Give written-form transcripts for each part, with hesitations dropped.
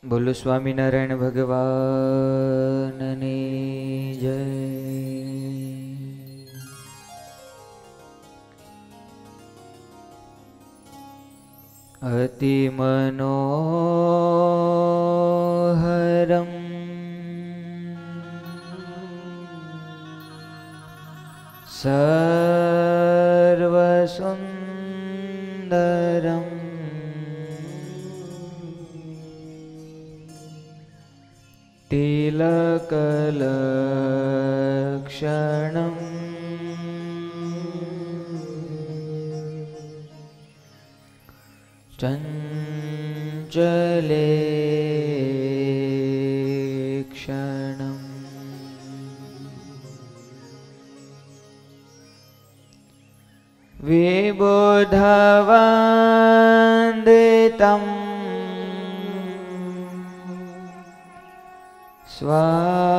બોલો સ્વામિનારાયણ ભગવાનની જય. અતિ મનોહરમ સર્વસુંદરમ તિલકલક્ષણમ ચંચલેક્ષણમ વિબોધવંદિતમ સ્વામિનાથ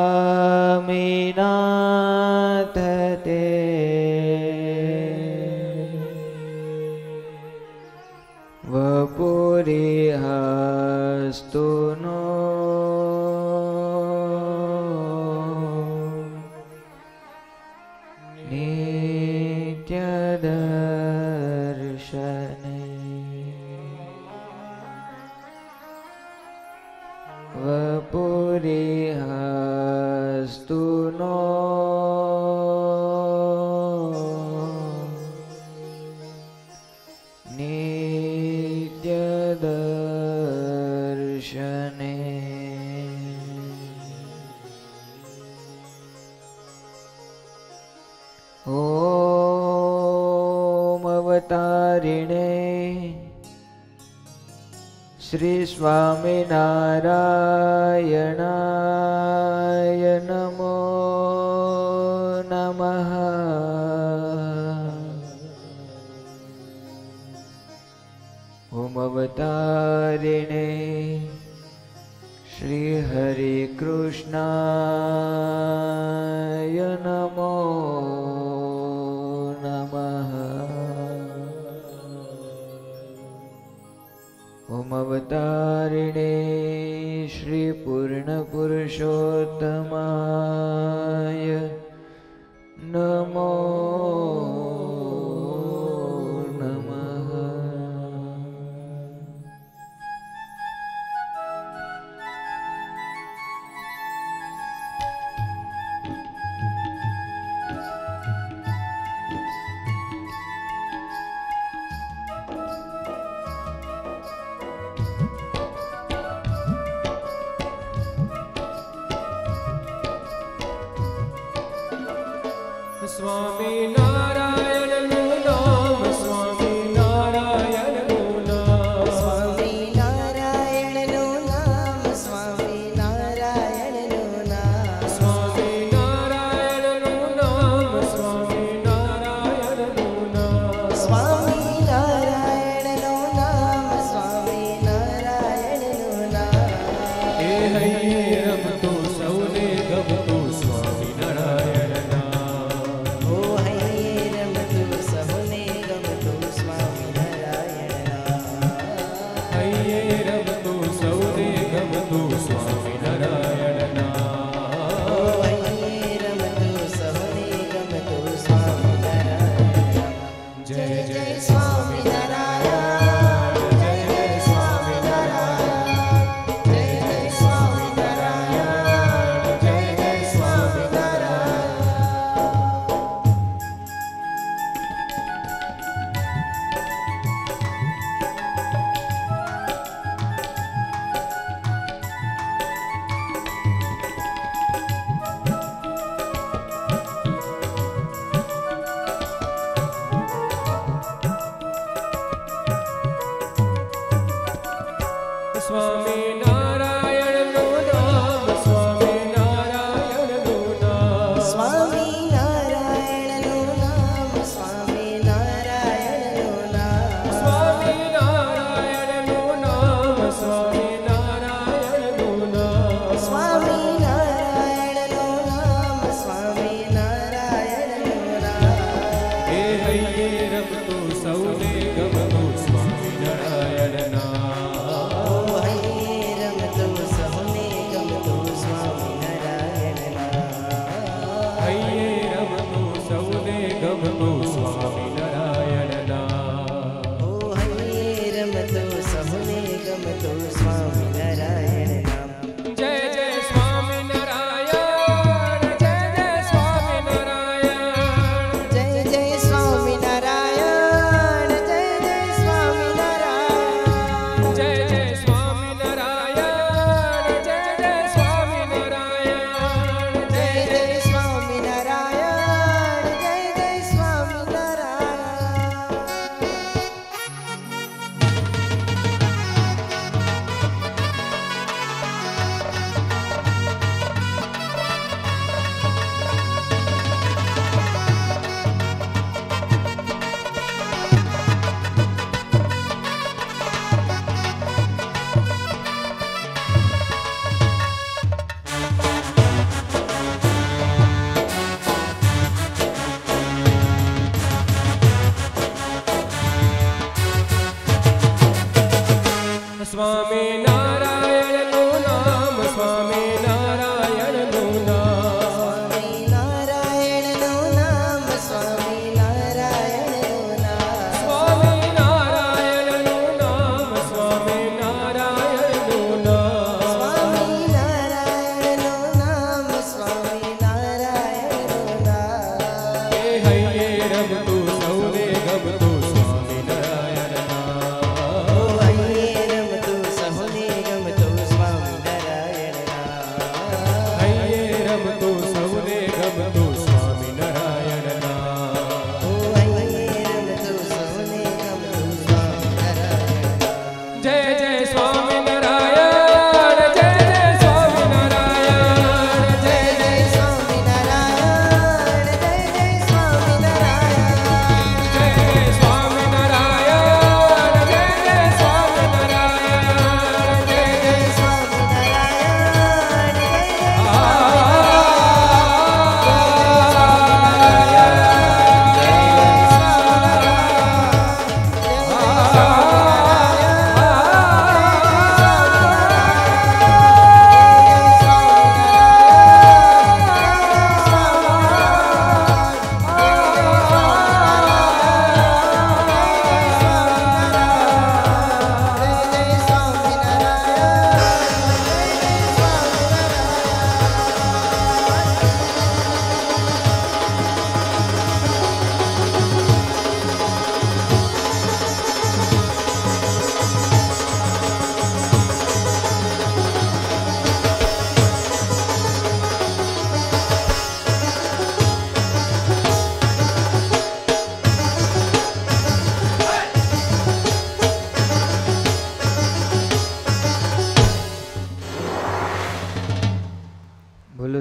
તે વપુરિહસ્તુ નો નિત્ય દર્શને વપુરિહસ્તુ નો નિત્ય દર્શને. ઓમ અવતારિણે શ્રી સ્વામિનારાયણાય નમો નમઃ. ઓમ અવતારિણે શ્રી હરે કૃષ્ણાય નમો નમઃ. ઓમ અવતારિણે શ્રી પૂર્ણ પુરુષોત્તમાય નમો નમઃ. સ્વામિનારાયણ નું નામ, સ્વામિનારાયણ નું નામ, સ્વામિનારાયણ નું નામ, સ્વામિનારાયણ નું નામ, સ્વામિનારાયણ નું નામ, સ્વામિનારાયણ નું નામ, સ્વામિનારાયણ નું નામ, સ્વામિનારાયણ નું નામ. એ હૈયે રમતું સૌને ગમતું સ્વામિનારાયણ નામ. ઓ હૈયે રમતું સહુને ગમતું સ્વામિનારાયણ નામ. હૈયે રમતું સૌને ગમતું સ્વામિનારાયણ નામ. ઓ હૈયે રમતું સહુને ગમતું સ્વામિનારાયણ નામ. જય જય સ્વામિનારાયણ, જય જય સ્વામિનારાયણ, જય જય સ્વામિનારાયણ, જય જય સ્વામિનારાયણ નું નામ, સ્વામિનારાયણ નું નામ, સ્વામિનારાયણ નું નામ, સ્વામિનારાયણ નું નામ, સ્વામિનારાયણ નું નામ, સ્વામિનારાયણ નું નામ, સ્વામિનારાયણ નું નામ, સ્વામિનારાયણ નું નામ. એ હૈયે રમતું સૌને ગમતું સ્વામિનારાયણ નામ. ઓ હૈયે રમતું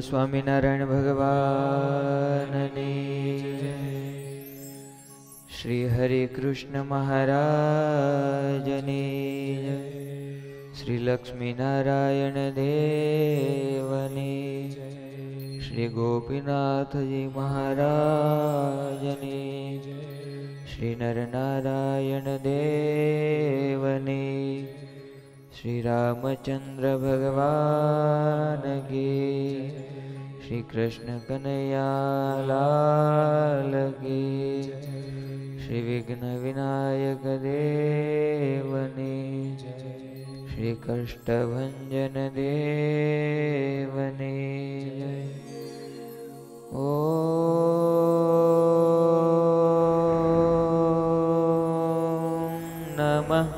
સ્વામિનારાયણ ભગવાનની જય. શ્રી હરે કૃષ્ણ મહારાજની જય. શ્રી લક્ષ્મીનારાયણ દેવની જય. શ્રી ગોપીનાથજી મહારાજની જય. શ્રી નરનારાયણ દેવની. શ્રી રામચંદ્ર ભગવાન કી. શ્રી કૃષ્ણ કનૈયા લાલ કી. શ્રી વિઘ્ન વિનાયક દેવની. શ્રી કષ્ટભંજન દેવની. ઓમ નમઃ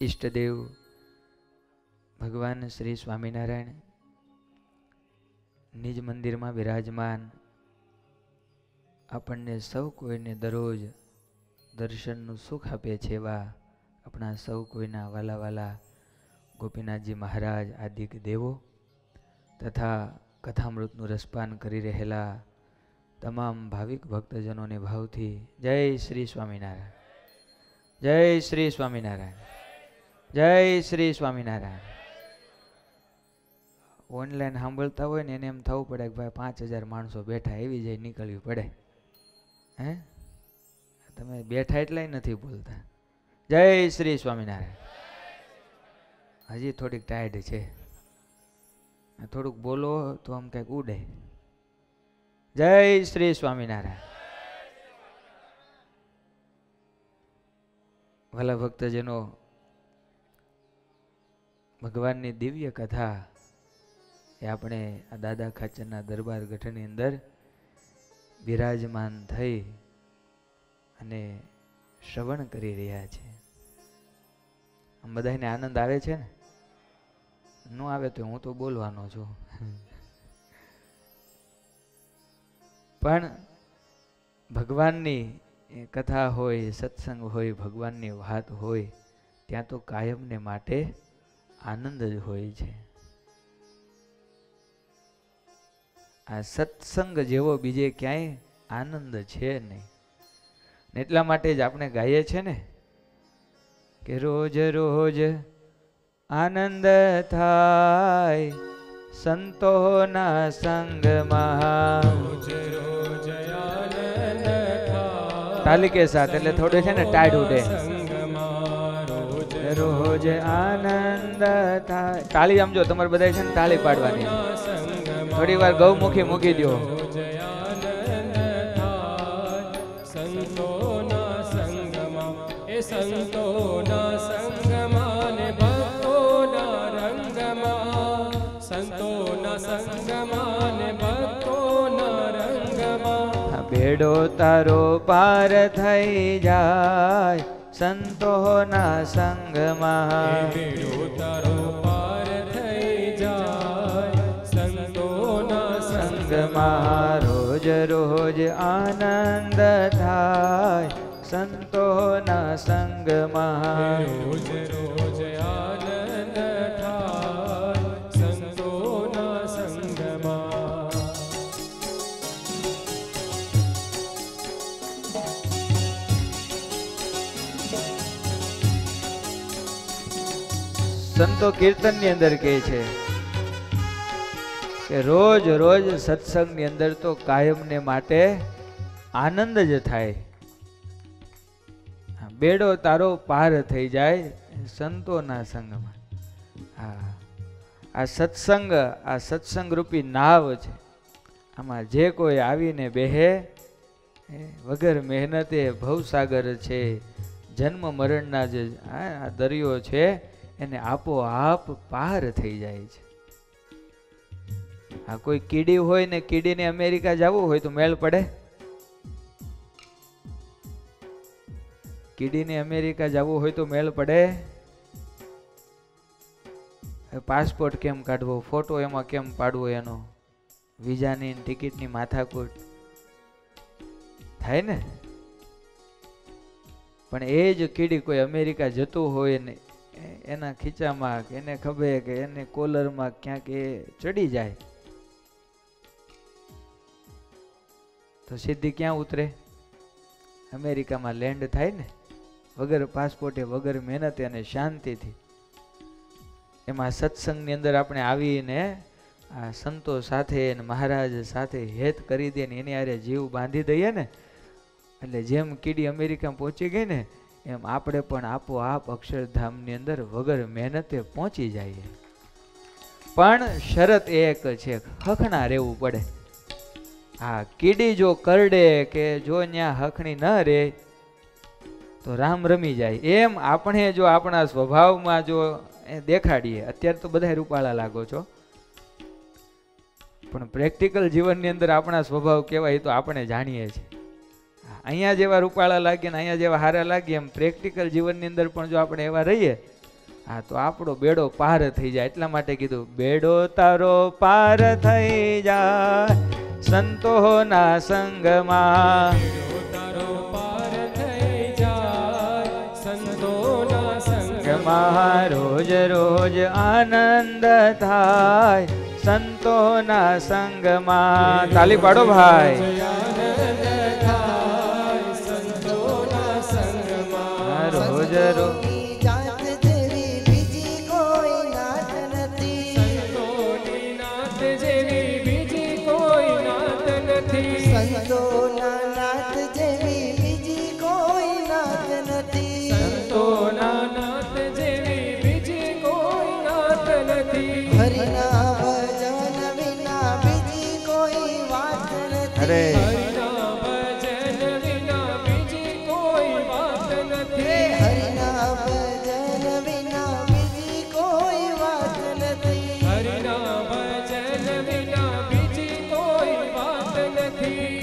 ઈષ્ટદેવ ભગવાન શ્રી સ્વામિનારાયણ નિજ મંદિરમાં બિરાજમાન આપણને સૌ કોઈને દરરોજ દર્શનનું સુખ આપે છે એવા આપણા સૌ કોઈના વાલા વાલા ગોપીનાથજી મહારાજ આદિક દેવો તથા કથામૃતનું રસપાન કરી રહેલા તમામ ભાવિક ભક્તજનોને ભાવથી જય શ્રી સ્વામિનારાયણ. જય શ્રી સ્વામિનારાયણ. જય શ્રી સ્વામિનારાયણ. ઓનલાઈન સાંભળતા હોય ને એને એમ થવું પડે કે ભાઈ 5000 માણસો બેઠા એવી જાય નીકળવી પડે. હે તમે બેઠા એટલાય નથી બોલતા. જય શ્રી સ્વામિનારાયણ. હજી થોડીક ટાયર્ડ છે, થોડુંક બોલો તો આમ કંઈક ઉડે. જય શ્રી સ્વામિનારાયણ. ભલા ભક્તજનો, ભગવાનની દિવ્ય કથા એ આપણે આ દાદા ખાચરના દરબાર ગઢની અંદર બિરાજમાન થઈ અને શ્રવણ કરી રહ્યા છે. આમ બધાને આનંદ આવે છે ને? ન આવે તો હું તો બોલવાનો છું. પણ ભગવાનની કથા હોય, સત્સંગ હોય, ભગવાનની વાત હોય ત્યાં તો કાયમને માટે આનંદ જ હોય છે. આ સત્સંગ જેવો બીજે ક્યાંય આનંદ છે નહીં. એટલા માટે જ આપણે ગાઈએ છે ને કે રોજ રોજ આનંદ થાય સંતોના સંગમાં. રોજ રોજ આનંદ થાય. તાલી કે સાથ એટલે થોડે છે ને ટાઈડ ઉડે. સંગમાં રોજ આનંદ થાય. તાળી આમ જો તમારે બધા છે ને તાળી પાડવાની. થોડી વાર ગૌમુખી મૂકી દો. સંતોના સંગમાં એ સંતોના સંગમાં ને ભક્તોના રંગમાં. સંતોના સંગમાં ને ભક્તોના રંગમાં. બેડો તારો પાર થઈ જાય સંતોના સંગમાં. બેડો તારો પાર થઈ જાય સંતોના સંગમાં. રોજ રોજ આનંદ થાય સંતોના સંગમાં. રોજ રોજ આનંદ થાય સંતોના સંગમાં. સંતો કીર્તનની અંદર કહે છે કે રોજ રોજ સત્સંગની અંદર તો કાયમને માટે આનંદ જ થાય. બેડો તારો પાર થઈ જાય સંતોના સંગમાં. હા, આ સત્સંગ રૂપી નાવ છે. આમાં જે કોઈ આવીને બેહે વગર મહેનતે ભવસાગર છે, જન્મ મરણના જે આ દરિયો છે એને આપોઆપ પાર થઈ જાય છે. આ કોઈ કીડી હોય ને કીડીને અમેરિકા જવું હોય તો મેળ પડે? કીડીને અમેરિકા જવું હોય તો મેળ પડે? પાસપોર્ટ કેમ કાઢવો, ફોટો એમાં કેમ પાડવો, એનો વિઝાની ટિકિટની માથાકૂટ થાય ને. પણ એ જ કીડી કોઈ અમેરિકા જતું હોય ને એના ખીચામાં કે એને ખભે કે એને કોલરમાં ક્યાંક એ ચડી જાય તો સીધી ક્યાં ઉતરે? અમેરિકામાં લેન્ડ થાય ને, વગર પાસપોર્ટે, વગર મહેનતે અને શાંતિથી. એમાં સત્સંગની અંદર આપણે આવીને આ સંતો સાથે અને મહારાજ સાથે હેત કરી દે ને એની હારે જીવ બાંધી દઈએ ને, એટલે જેમ કીડી અમેરિકા પહોંચી ગઈ ને એમ આપણે પણ આપોઆપ અક્ષરધામની અંદર વગર મહેનતે પહોંચી જઈએ. પણ શરત એક છે, હખણા રહેવું પડે. હા, કીડી જો કરડે કે જો ત્યાં હખણી ન રહે તો રામ રમી જાય. એમ આપણે જો આપણા સ્વભાવમાં જો દેખાડીએ, અત્યારે તો બધા રૂપાળા લાગો છો, પણ પ્રેક્ટિકલ જીવનની અંદર આપણા સ્વભાવ કેવા એ તો આપણે જાણીએ છીએ. અહીંયા જેવા રૂપાળા લાગીએ ને અહીંયા જેવા હારા લાગીએ એમ પ્રેક્ટિકલ જીવનની અંદર પણ જો આપણે એવા રહીએ, હા, તો આપણો બેડો પાર થઈ જાય. એટલા માટે કીધું, બેડો તારો પાર થઈ જાય સંતોના સંગમાં. બેડો તારો પાર થઈ જાય સંતોના સંગમાં. રોજ રોજ આનંદ થાય સંતોના સંગમાં. તાલી પાડો ભાઈ. રોજ રોજ જાત જેવી બીજી કોઈ નાત નથી. સંતોની નાત જેવી બીજી કોઈ નાત નથી. સંતોના નાત જેવી બીજી કોઈ નાત નથી. સંતોના નાત જેવી બીજી કોઈ નાત નથી. હરિના ભજન વિના બીજી કોઈ વાત નથી. અરે હરિના ભજન વિના બીજી કોઈ વાત નથી. હરિના ભજન વિના બીજી કોઈ વાત નથી. હરિના ભજન વિના બીજી કોઈ વાત નથી.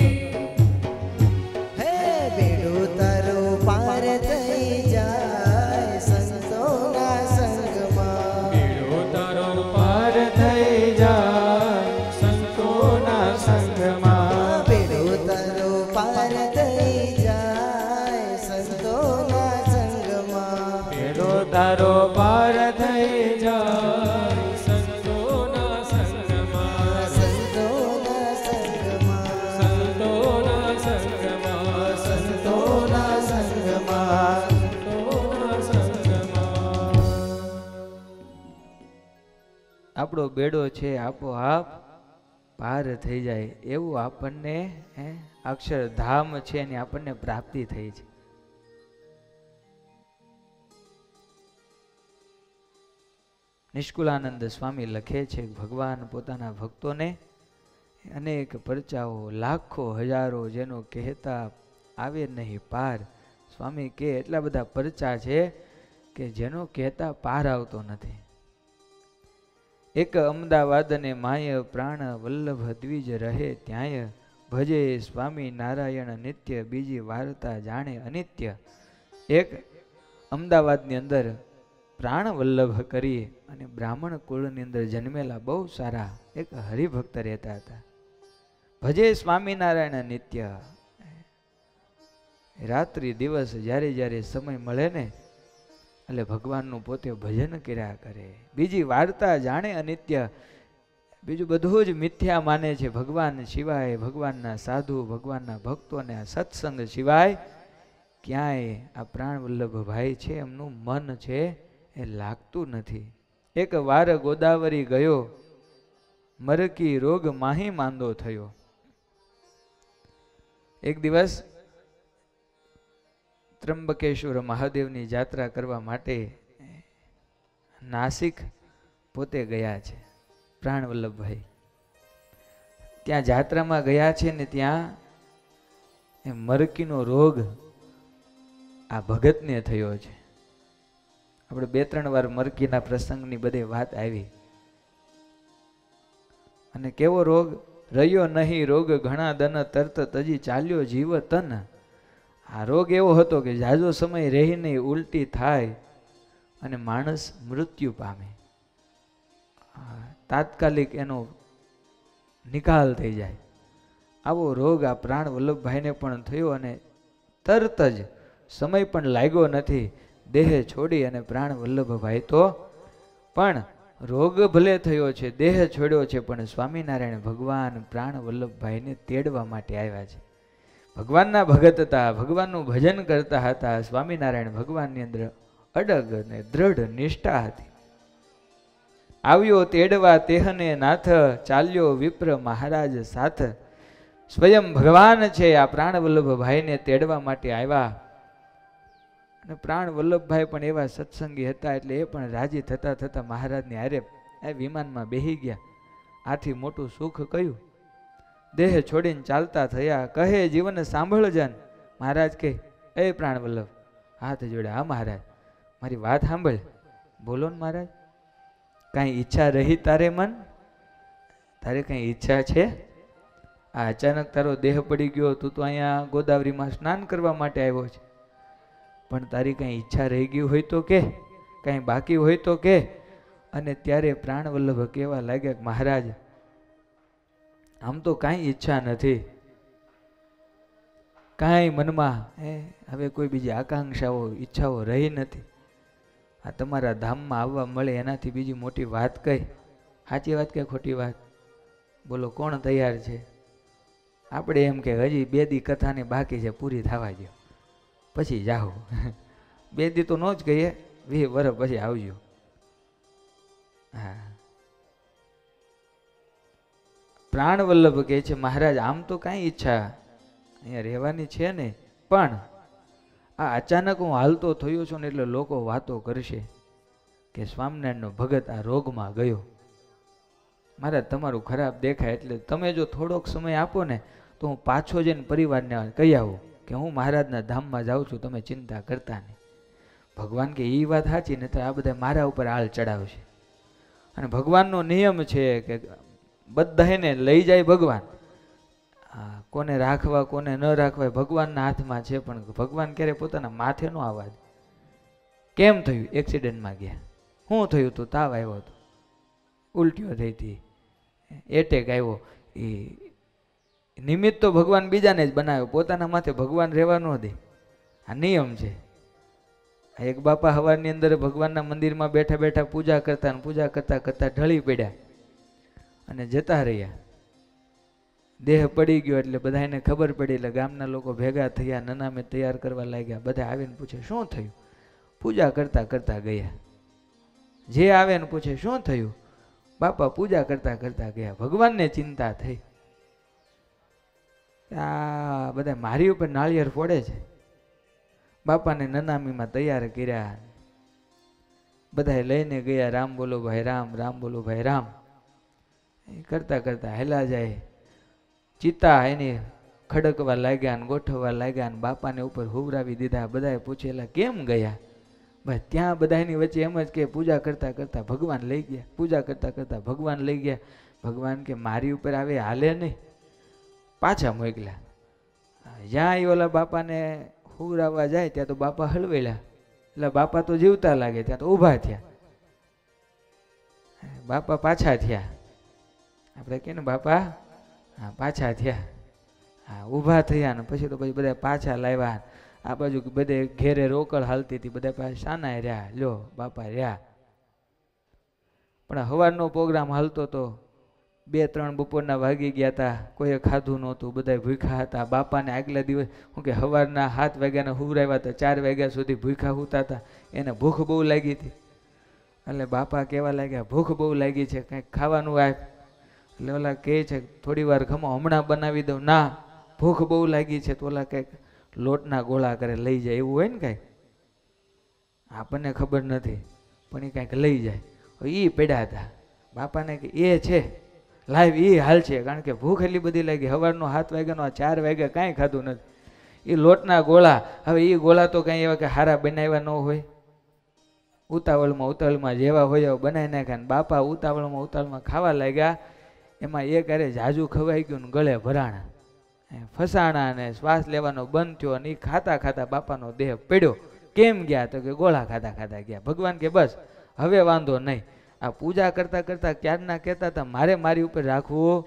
હે બેડો તારો પાર થઈ જાય સંતોના સંગમાં. બેડો તારો પાર થઈ જાય સંતોના સંગમાં. બેડો તારો પાર થઈ જાય સંતોના સંગમાં. બેડો તારો પાર થઈ જાય સંતોના સંગમાં. સંતોના સંગમાં. સંતોના સંગમાં. સંતોના સંગમાં. સંતોના સંગમાં. આપણો બેડો છે આપોઆપ પાર થઈ જાય એવું આપણને અક્ષરધામ છે એની આપણને પ્રાપ્તિ થઈ છે. નિષ્કુળાનંદ સ્વામી લખે છે, ભગવાન પોતાના ભક્તોને અનેક પરચાઓ, લાખો હજારો જેનો કહેતા આવે નહીં પાર. સ્વામી કે એટલા બધા પરચા છે કે જેનો કહેતા પાર આવતો નથી. એક અમદાવાદ અને માય પ્રાણ વલ્લભ દ્વિજ રહે ત્યાંય ભજે સ્વામી નારાયણ નિત્ય બીજી વાર્તા જાણે અનિત્ય. એક અમદાવાદની અંદર પ્રાણ વલ્લભ કરી અને બ્રાહ્મણ કુળની અંદર જન્મેલા બહુ સારા એક હરિભક્ત રહેતા હતા. ભજે સ્વામિનારાયણ નિત્ય. રાત્રિ દિવસ જ્યારે જ્યારે સમય મળે ને એટલે ભગવાનનું પોતે ભજન કર્યા કરે. બીજી વાર્તા જાણે અનિત્ય, બીજું બધું જ મિથ્યા માને છે. ભગવાન સિવાય, ભગવાનના સાધુ, ભગવાનના ભક્તોને આ સત્સંગ સિવાય ક્યાંય આ પ્રાણ વલ્લભ ભાઈ છે એમનું મન છે એ લાગતું નથી. એક વાર ગોદાવરી ગયો, મરકી રોગ માહી માંદો થયો. એક દિવસ ત્રંબકેશ્વર મહાદેવની જાત્રા કરવા માટે નાસિક પોતે ગયા છે પ્રાણ વલ્લભભાઈ. ત્યાં જાત્રામાં ગયા છે ને ત્યાં મરકીનો રોગ આ ભગતને થયો છે. આપણે 2-3 વાર મરકીના પ્રસંગની બધી વાત આવી. અને કેવો રોગ? રહ્યો નહીં રોગ ઘણા દન તરત તજી ચાલ્યો જીવ તન. આ રોગ એવો હતો કે જાજો સમય રહી નહીં, ઉલટી થાય અને માણસ મૃત્યુ પામે, તાત્કાલિક એનો નિકાલ થઈ જાય. આવો રોગ આ પ્રાણ વલ્લભભાઈને પણ થયો અને તરત જ સમય પણ લાગ્યો નથી, દેહ છોડી અને પ્રાણ વલ્લભભાઈ તો પણ રોગ ભલે થયો છે, દેહ છોડ્યો છે, પણ સ્વામિનારાયણ ભગવાન પ્રાણ વલ્લભભાઈને તેડવા માટે આવ્યા છે. ભગવાનના ભગત હતા, ભગવાનનું ભજન કરતા હતા. સ્વામિનારાયણ ભગવાનની અંદર અડગ અને દ્રઢ નિષ્ઠા હતી. આવ્યો તેડવા તેહને નાથ, ચાલ્યો વિપ્ર મહારાજ સાથ. સ્વયં ભગવાન છે આ પ્રાણ વલ્લભભાઈને તેડવા માટે આવ્યા. અને પ્રાણ વલ્લભભાઈ પણ એવા સત્સંગી હતા એટલે એ પણ રાજી થતા થતા મહારાજની હારે વિમાનમાં બેહી ગયા. આથી મોટું સુખ કયું, દેહ છોડીને ચાલતા થયા. કહે જીવન સાંભળજન. મહારાજ કહે, એ પ્રાણ વલ્લભ હાથ જોડે, હા મહારાજ મારી વાત સાંભળ. બોલો ને મહારાજ, કાંઈ ઈચ્છા રહી તારે મન? તારે કાંઈ ઈચ્છા છે? આ અચાનક તારો દેહ પડી ગયો, તું તો અહીંયા ગોદાવરીમાં સ્નાન કરવા માટે આવ્યો છે, પણ તારી કાંઈ ઈચ્છા રહી ગઈ હોય તો કે, કાંઈ બાકી હોય તો કે. અને ત્યારે પ્રાણ વલ્લભ કહેવા લાગ્યા કે મહારાજ આમ તો કાંઈ ઈચ્છા નથી, કાંઈ મનમાં હવે કોઈ બીજી આકાંક્ષાઓ ઈચ્છાઓ રહી નથી. આ તમારા ધામમાં આવવા મળે એનાથી બીજી મોટી વાત કઈ? સાચી વાત કે ખોટી વાત? બોલો કોણ તૈયાર છે? આપણે એમ કે હજી 2 દી કથાને બાકી છે, પૂરી થવા દો પછી જાઓ. 2 દી તો ન જ કહીએ, 20 વર્ષ પછી આવજો. હા, પ્રાણ વલ્લભ કહે છે મહારાજ આમ તો કાંઈ ઈચ્છા અહીંયા રહેવાની છે ને, પણ આ અચાનક હું હાલતો થયો છું ને એટલે લોકો વાતો કરશે કે સ્વામિનારાયણનો ભગત આ રોગમાં ગયો. મહારાજ તમારું ખરાબ દેખાય એટલે તમે જો થોડોક સમય આપો ને તો હું પાછો જઈને પરિવારને કહી આવું કે હું મહારાજના ધામમાં જાઉં છું, તમે ચિંતા કરતા નહીં. ભગવાન કે એ વાત સાચી, નહીં તો આ બધા મારા ઉપર આળ ચડાવશે. અને ભગવાનનો નિયમ છે કે બધાને લઈ જાય ભગવાન, કોને રાખવા કોને ન રાખવા ભગવાનના હાથમાં છે. પણ ભગવાન ક્યારે પોતાના માથે નો આવવા દે. કેમ થયું? એક્સિડન્ટમાં ગયા. શું થયું? તો તાવ આવ્યો હતો, ઉલટીઓ થઈ હતી, એટેક આવ્યો. એ નિમિત્ત તો ભગવાન બીજાને જ બનાવ્યો, પોતાના માથે ભગવાન રહેવા ન દે. આ નિયમ છે. એક બાપા હવારની અંદર ભગવાનના મંદિરમાં બેઠા બેઠા પૂજા કરતા ને પૂજા કરતા કરતા ઢળી પડ્યા અને જતા રહ્યા. દેહ પડી ગયો એટલે બધાને ખબર પડી એટલે ગામના લોકો ભેગા થયા, નનામે તૈયાર કરવા લાગ્યા. બધા આવીને પૂછે શું થયું? પૂજા કરતા કરતા ગયા. જે આવે ને પૂછે શું થયું? બાપા પૂજા કરતા કરતા ગયા. ભગવાનને ચિંતા થઈ. આ બધા મારી ઉપર નાળિયેર ફોડે છે. બાપાને નનામીમાં તૈયાર કર્યા, બધા લઈને ગયા. રામ બોલો ભાઈ રામ, રામ બોલો ભાઈ રામ કરતા કરતા હેલા જાય. ચિતા એની ખડકવા લાગ્યા ને ગોઠવવા લાગ્યા ને બાપાને ઉપર હુવરાવી દીધા. બધાએ પૂછેલા કેમ ગયા? બસ ત્યાં બધાની વચ્ચે એમ જ કે પૂજા કરતા કરતા ભગવાન લઈ ગયા, પૂજા કરતા કરતા ભગવાન લઈ ગયા. ભગવાન કે મારી ઉપર આવે હાલે નહીં, પાછા મોકલ્યા. જ્યાં એ ઓલા બાપાને હુવરાવવા જાય ત્યાં તો બાપા હલવેલા, એટલે બાપા તો જીવતા લાગે, ત્યાં તો ઊભા થયા. બાપા પાછા થયા. આપણે કે ને બાપા હા પાછા થયા. હા ઊભા થયા ને પછી તો પછી બધા પાછા લાવ્યા. આ બાજુ બધે ઘેરે રોકડ હાલતી હતી, બધા પાસે શાનાય રહ્યા. લ્યો બાપા રહ્યા. પણ સવારનો પ્રોગ્રામ હાલતો તો 2-3 બપોરના વાગી ગયા હતા, કોઈએ ખાધું નહોતું, બધા ભૂખ્યા હતા. બાપાને આગલા દિવસ શું કે સવારના 7 વાગ્યાના હુવરાવ્યા હતા, 4 વાગ્યા સુધી ભૂખ્યા હુતા હતા. એને ભૂખ બહુ લાગી હતી એટલે બાપા કહેવા લાગ્યા ભૂખ બહુ લાગી છે, કંઈક ખાવાનું આપ. એટલે ઓલા કહે છે થોડી વાર ખમો, હમણાં બનાવી દઉં. ના ભૂખ બહુ લાગી છે. તો ઓલા કંઈક લોટના ગોળા કરે લઈ જાય, એવું હોય ને કાંઈક, આપણને ખબર નથી પણ એ કાંઈક લઈ જાય. એ પડ્યા હતા. બાપાને કે એ છે લાઈવ એ હાલ છે, કારણ કે ભૂખ એટલી બધી લાગી. સવારનો 7 વાગ્યાનો 4 વાગ્યા કાંઈ ખાધું નથી. એ લોટના ગોળા, હવે એ ગોળા તો કાંઈ એવા કે હારા બનાવ્યા ન હોય, ઉતાવળમાં જેવા હોય એવા બનાવી નાખ્યા. ને બાપા ઉતાવળમાં ખાવા લાગ્યા. એમાં એક અરે જાજુ ખવાઈ ગયું ને ગળે ભરાણા. ફસાણા ને શ્વાસ લેવાનો બંધ થયો અને એ ખાતા ખાતા બાપાનો દેહ પડ્યો. કેમ ગયા? તો કે ગોળા ખાતા ખાતા ગયા. ભગવાન કે બસ હવે વાંધો નહીં. આ પૂજા કરતા કરતા ક્યારના કહેતા હતા મારે મારી ઉપર રાખવું.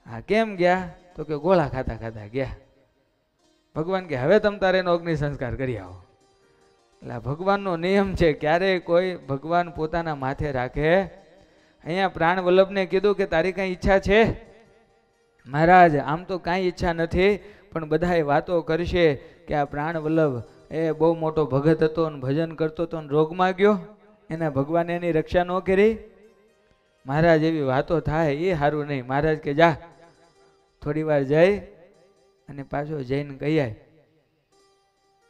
હા કેમ ગયા? તો કે ગોળા ખાતા ખાતા ગયા. ભગવાન કે હવે તમ તારે એનો અગ્નિ સંસ્કાર કરી આવો. એટલે ભગવાનનો નિયમ છે, ક્યારેય કોઈ ભગવાન પોતાના માથે રાખે. અહીંયા પ્રાણ વલ્લભને કીધું કે તારી કઈ ઈચ્છા છે? મહારાજ આમ તો કાંઈ ઈચ્છા નથી, પણ બધાએ વાતો કરશે કે આ પ્રાણ વલ્લભ એ બહુ મોટો ભગત હતો ને ભજન કરતો હતો ને રોગમાં ગયો, એના ભગવાને એની રક્ષા ન કરી. મહારાજ એવી વાતો થાય એ સારું નહીં. મહારાજ કે જા થોડી વાર જઈ અને પાછો જઈને કહી આય.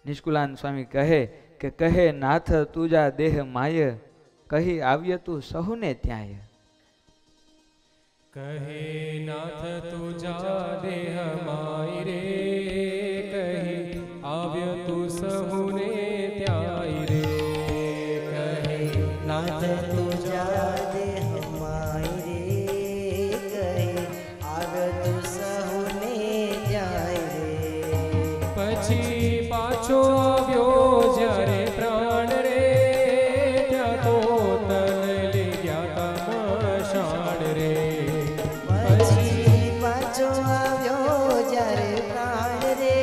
નિષ્કુલાનંદ સ્વામી કહે નાથ તુજા દેહ માય, કહી આવ્ય તું સહુને ત્યાંય. કહે નાથ તુજા દેહ માય રે, કહી આવ્યો તું સહુને ત્યાંય રે. કહે નાથ તુજા દેહ માય રે, કહે આવ્યો તું સહુને ત્યાંય રે. પછી પાછો આવ્યો જ્યારે પ્રાણ રે, ત્યાં તો તન લઈ ગયા તમશાળ રે. પછી પાછો આવ્યો જ્યારે પ્રાણ રે,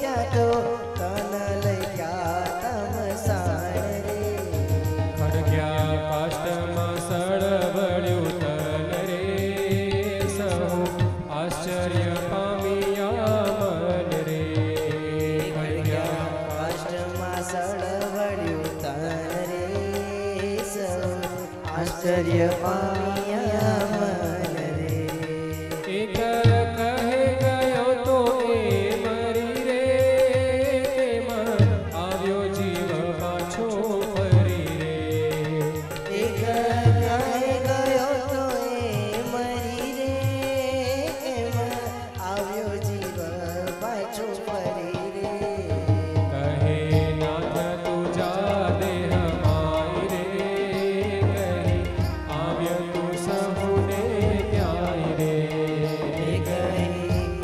ત્યાં તો તન લઈ ગયા તમસાણ રે. ખડગ્યા કાષ્ટમાં સળવળ્યું તન રે, સહુ આશ્ચર્ય પામ્યા મન રે. ખડગ્યા કાષ્ટમાં સળવળ્યું તન રે, સૌ આશ્ચર્ય પામ્યા મન રે. એક કહે ગયો તો એ મરી રે, તેમાં આવ્યો જીવ પાછો ફરી રે. એક કહે ગયો તો એ મરી રે, એમાં આવ્યો જીવ પાછો ફરી રે. કહે નાથ તુજા દેહ માય રે, કહી આવ્યો તું સહુને ત્યાંય રે. કહે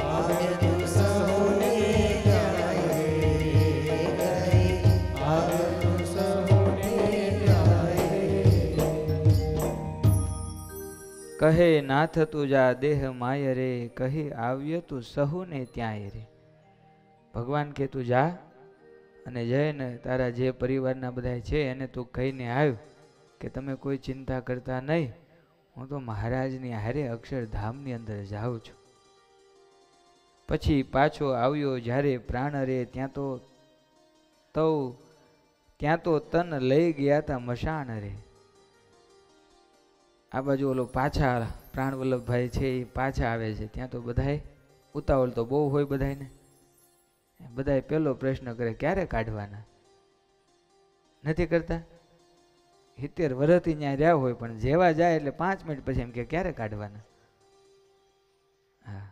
આવ્યો તું સહુને ત્યાંય રે, કહે આવ્યો તું સહુને ત્યાંય રે. કહે નાથ તુજા દેહ માય રે, કહી આવ્યો તું સહુને ત્યાંય રે. ભગવાન કે તું જા અને જઈને તારા જે પરિવારના બધા છે એને તું કહીને આવ કે તમે કોઈ ચિંતા કરતા નહીં, હું તો મહારાજની હારે અક્ષરધામની અંદર જાઉં છું. પછી પાછો આવ્યો જ્યારે પ્રાણ રે, ત્યાં તો તન લઈ ગયા તા મશાણ રે. આ બાજુ ઓલો પાછા પ્રાણ વલ્લભભાઈ છે એ પાછા આવે છે. ત્યાં તો બધાય ઉતાવળ તો બહુ હોય બધાને. બધાય પેલો પ્રશ્ન કરે ક્યારે કાઢવાના? નથી કરતા? 70 વર્ષથી ત્યાં રહ્યા હોય પણ જેવા જાય એટલે 5 મિનિટ પછી એમ કે ક્યારે કાઢવાના? હા,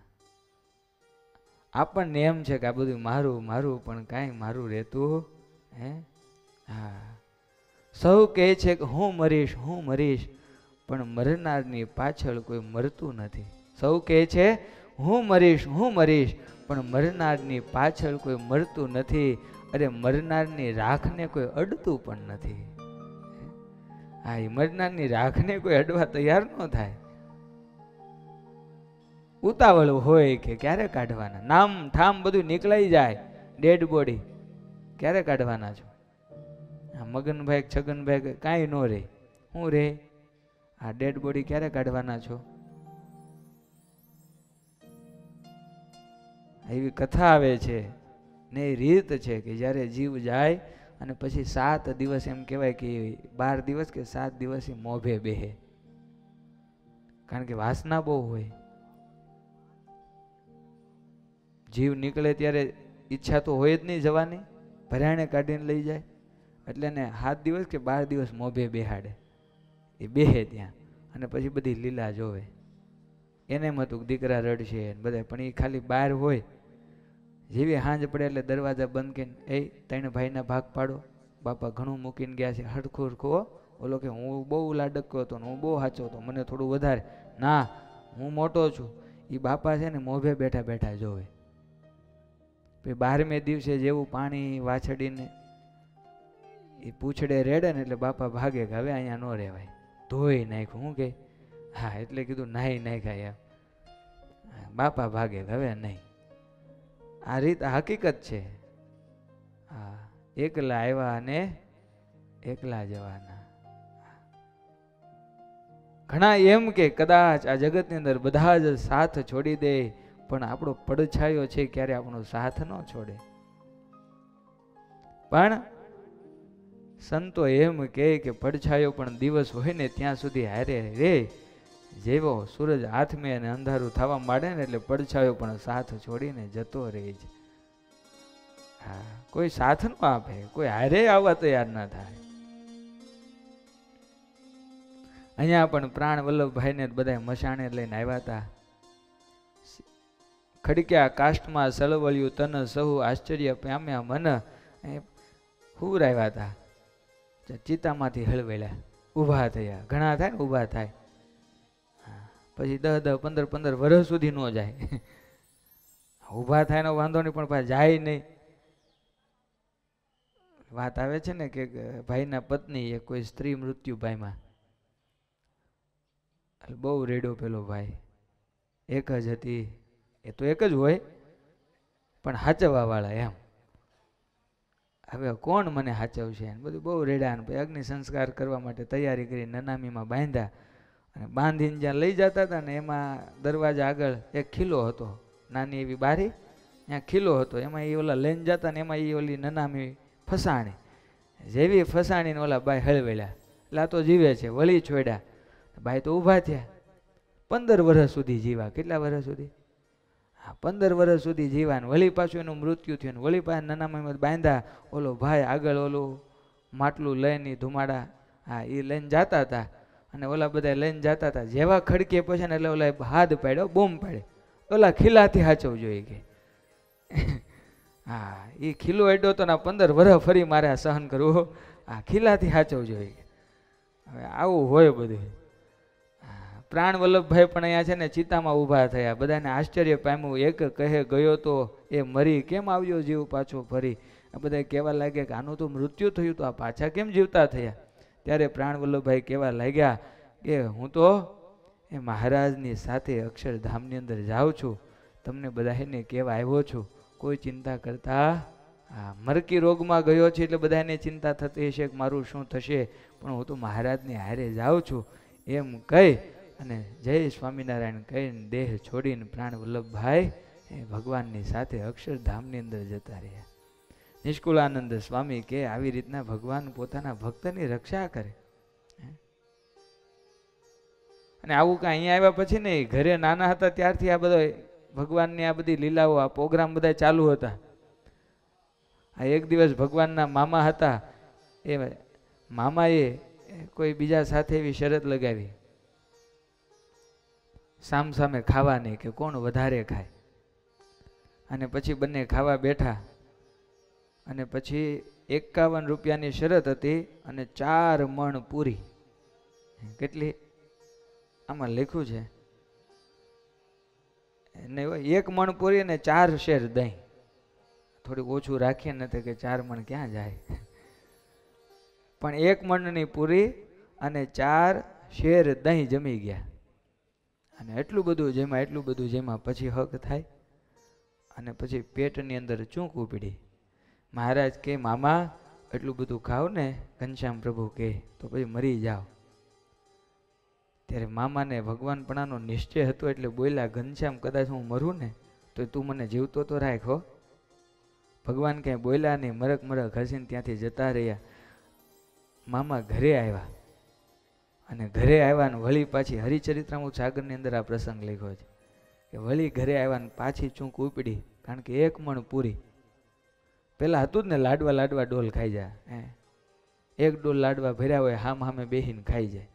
આપણને એમ છે કે આ બધું મારું મારું, પણ કાંઈ મારું રહેતું હે. હા, સૌ કહે છે કે હું મરીશ હું મરીશ, પણ મરનારની પાછળ કોઈ મરતું નથી. સૌ કહે છે હું મરીશ પણ મરનારની પાછળ કોઈ મરતું નથી. અરે મરનારની રાખને કોઈ અડતું પણ નથી. હા, એ મરનારની રાખને કોઈ અડવા તૈયાર ન થાય. ઉતાવળ હોય કે ક્યારે કાઢવાના? નામ ઠામ બધું નીકળાઈ જાય. ડેડ બોડી ક્યારે કાઢવાના છો? હા, મગનભાઈ છગનભાઈ કાંઈ ન રહે. શું રહે? આ ડેડ બોડી ક્યારે કાઢવાના છો? એવી કથા આવે છે ને એ રીત છે કે જ્યારે જીવ જાય અને પછી 7 દિવસ એમ કહેવાય કે 12 દિવસ કે 7 દિવસ એ મોભે બેહે, કારણ કે વાસના બહુ હોય. જીવ નીકળે ત્યારે ઈચ્છા તો હોય જ નહીં જવાની, ભરાણે કાઢીને લઈ જાય. એટલે એને 7 દિવસ કે 12 દિવસ મોભે બેહાડે. એ બેહે ત્યાં અને પછી બધી લીલા જોવે. એને એમ હતું કે દીકરા રડશે બધા, પણ એ ખાલી બહાર હોય. જેવી હાંજ પડે એટલે દરવાજા બંધ કરીને એ 3 ભાઈના ભાગ પાડો. બાપા ઘણું મૂકીને ગયા છે, હરખું હરખું. ઓલો કે હું બહુ લાડક્યો હતો ને હું બહુ સાચો હતો, મને થોડું વધારે. ના, હું મોટો છું. એ બાપા છે ને મોભે બેઠા બેઠા જોવે. પછી 12મે દિવસે જેવું પાણી વાછડીને એ પૂછડે રેડે ને એટલે બાપા ભાગે કે હવે અહીંયા ન રહેવાય, ધોઈ નાખ્યું. હું કે હા, એટલે કીધું નાહી નાખાય એમ. બાપા ભાગે કે હવે નહીં. આ રીત હકીકત છે. હા, એકલા આવ્યા અને એકલા જવાના. ઘણા એમ કે કદાચ આ જગતની અંદર બધા જ સાથ છોડી દે, પણ આપણો પડછાયો છે ક્યારે આપણો સાથ ન છોડે. પણ સંતો એમ કે પડછાયો પણ દિવસ હોય ને ત્યાં સુધી હારે રે. જેવો સૂરજ હાથમે અને અંધારું થવા માંડે ને એટલે પડછાયો પણ સાથ છોડીને જતો રહે છે. હા, કોઈ સાથ ન આપે, કોઈ હારે આવવા તૈયાર ના થાય. અહીંયા પણ પ્રાણ વલ્લભભાઈને બધા મશાણે લઈને આવ્યા હતા. ખડક્યા કાષ્ટમાં સલવળ્યું તન, સહુ આશ્ચર્ય પામ્યા મન. હુરાવ્યા હતા, ચિતામાંથી હળવેલા, ઊભા થયા. ઘણા થાય ને ઊભા થાય, પછી 10-15 વર્ષ સુધી ન જાય. ઊભા થાય નો વાંધો નહીં, પણ પાછા જાય નહીં. વાત આવે છે ને કે ભાઈના પત્ની એ કોઈ સ્ત્રી મૃત્યુ ભાઈમાં, બહુ રેડો પેલો ભાઈ, એક જ હતી. એ તો એક જ હોય પણ હાચવવા વાળા એમ. હવે કોણ મને હાચવશે, બધું બહુ રેડા. પછી અગ્નિ સંસ્કાર કરવા માટે તૈયારી કરી નનામીમાં બાંધ્યા. અને બાંધીને જ્યાં લઈ જતા હતા ને એમાં દરવાજા આગળ એક ખીલો હતો, નાની એવી બારી, ત્યાં ખીલો હતો. એમાં એ ઓલા લઈને જતા ને એમાં એ ઓલી નનામી ફસાણી. જેવી ફસાણીને ઓલા બાઈ હળવેલા, એટલે આ તો જીવે છે, વળી છોડ્યા. ભાઈ તો ઊભા થયા. 15 વર્ષ સુધી જીવા. કેટલા વર્ષ સુધી? હા, 15 વર્ષ સુધી જીવા. વળી પાછું એનું મૃત્યુ થયું. વળી પાછા નાનામાં બાંધ્યા. ઓલો ભાઈ આગળ ઓલું માટલું લઈને ધુમાડા, હા, એ લઈને જતા હતા. અને ઓલા બધા લઈને જતા હતા. જેવા ખડકે પછી ને એટલે ઓલા હાથ પાડ્યો, બૂમ પાડે, ઓલા ખીલાથી હાચવ જોઈએ કે. હા, એ ખીલો એડો તો ના 15 વર્ષ ફરી મારે સહન કરવું. આ ખીલાથી હાચવ જોઈએ. હવે આવું હોય બધું. પ્રાણ વલ્લભભાઈ પણ અહીંયા છે ને ચિતામાં ઊભા થયા. બધાને આશ્ચર્ય પામ્યું. એક કહે ગયો તો એ મરી, કેમ આવ્યો જીવ પાછો ફરી? આ બધા કહેવા લાગ્યા કે આનું તો મૃત્યુ થયું, તો આ પાછા કેમ જીવતા થયા? ત્યારે પ્રાણ વલ્લભભાઈ કહેવા લાગ્યા કે હું તો એ મહારાજની સાથે અક્ષરધામની અંદર જાઉં છું, તમને બધાને કહેવા આવ્યો છું, કોઈ ચિંતા કરતા. હા, મરકી રોગમાં ગયો છે એટલે બધાને ચિંતા થતી હશે કે મારું શું થશે, પણ હું તો મહારાજની હારે જાઉં છું એમ કહી અને જય સ્વામિનારાયણ કહીને દેહ છોડીને પ્રાણ વલ્લભભાઈ એ ભગવાનની સાથે અક્ષરધામની અંદર જતા રહ્યા. નિષ્કુળાનંદ સ્વામી કે આવી રીતના ભગવાન પોતાના ભક્તની રક્ષા કરે. અને આવું કાંઈ અહીંયા આવ્યા પછી નહીં, ઘરે નાના હતા ત્યારથી આ બધા ભગવાનની આ બધી લીલાઓ, આ પ્રોગ્રામ બધા ચાલુ હતા. આ એક દિવસ ભગવાનના મામા હતા, એ મામાએ કોઈ બીજા સાથે એવી શરત લગાવી, સામ સામે ખાવાની, કે કોણ વધારે ખાય. અને પછી બંને ખાવા બેઠા. અને પછી 51 રૂપિયાની શરત હતી અને 4 મણ પૂરી. કેટલી? આમાં લખ્યું છે નહીં, 1 મણ પૂરી અને 4 શેર દહીં. થોડીક ઓછું રાખીએ ને તો કે 4 મણ ક્યાં જાય, પણ 1 મણની પૂરી અને 4 શેર દહીં જમી ગયા. અને એટલું બધું જેમાં પછી હક થાય. અને પછી પેટની અંદર ચૂંક ઉપડી. મહારાજ કે મામા એટલું બધું ખાવ ને, ઘનશ્યામ પ્રભુ કે, તો પછી મરી જાઓ. ત્યારે મામાને ભગવાનપણાનો નિશ્ચય હતો એટલે બોલ્યા, ઘનશ્યામ કદાચ હું મરું ને તો તું મને જીવતો તો રાખો. ભગવાન ક્યાંય બોલ્યા નહીં, મરક હસીને ત્યાંથી જતા રહ્યા. મામા ઘરે આવ્યા. અને ઘરે આવ્યા ને વળી પાછી હરિચરિત્રામૃત સાગરની અંદર આ પ્રસંગ લખ્યો છે કે વળી ઘરે આવ્યા ને પાછી ચૂંક ઉપડી. કારણ કે 1 મણ પૂરી. પેલા હતું જ ને લાડવા ડોલ ખાઈ જાય, 1 ડોલ લાડવા ભર્યા હોય, હામે બેહીને ખાઈ જાય.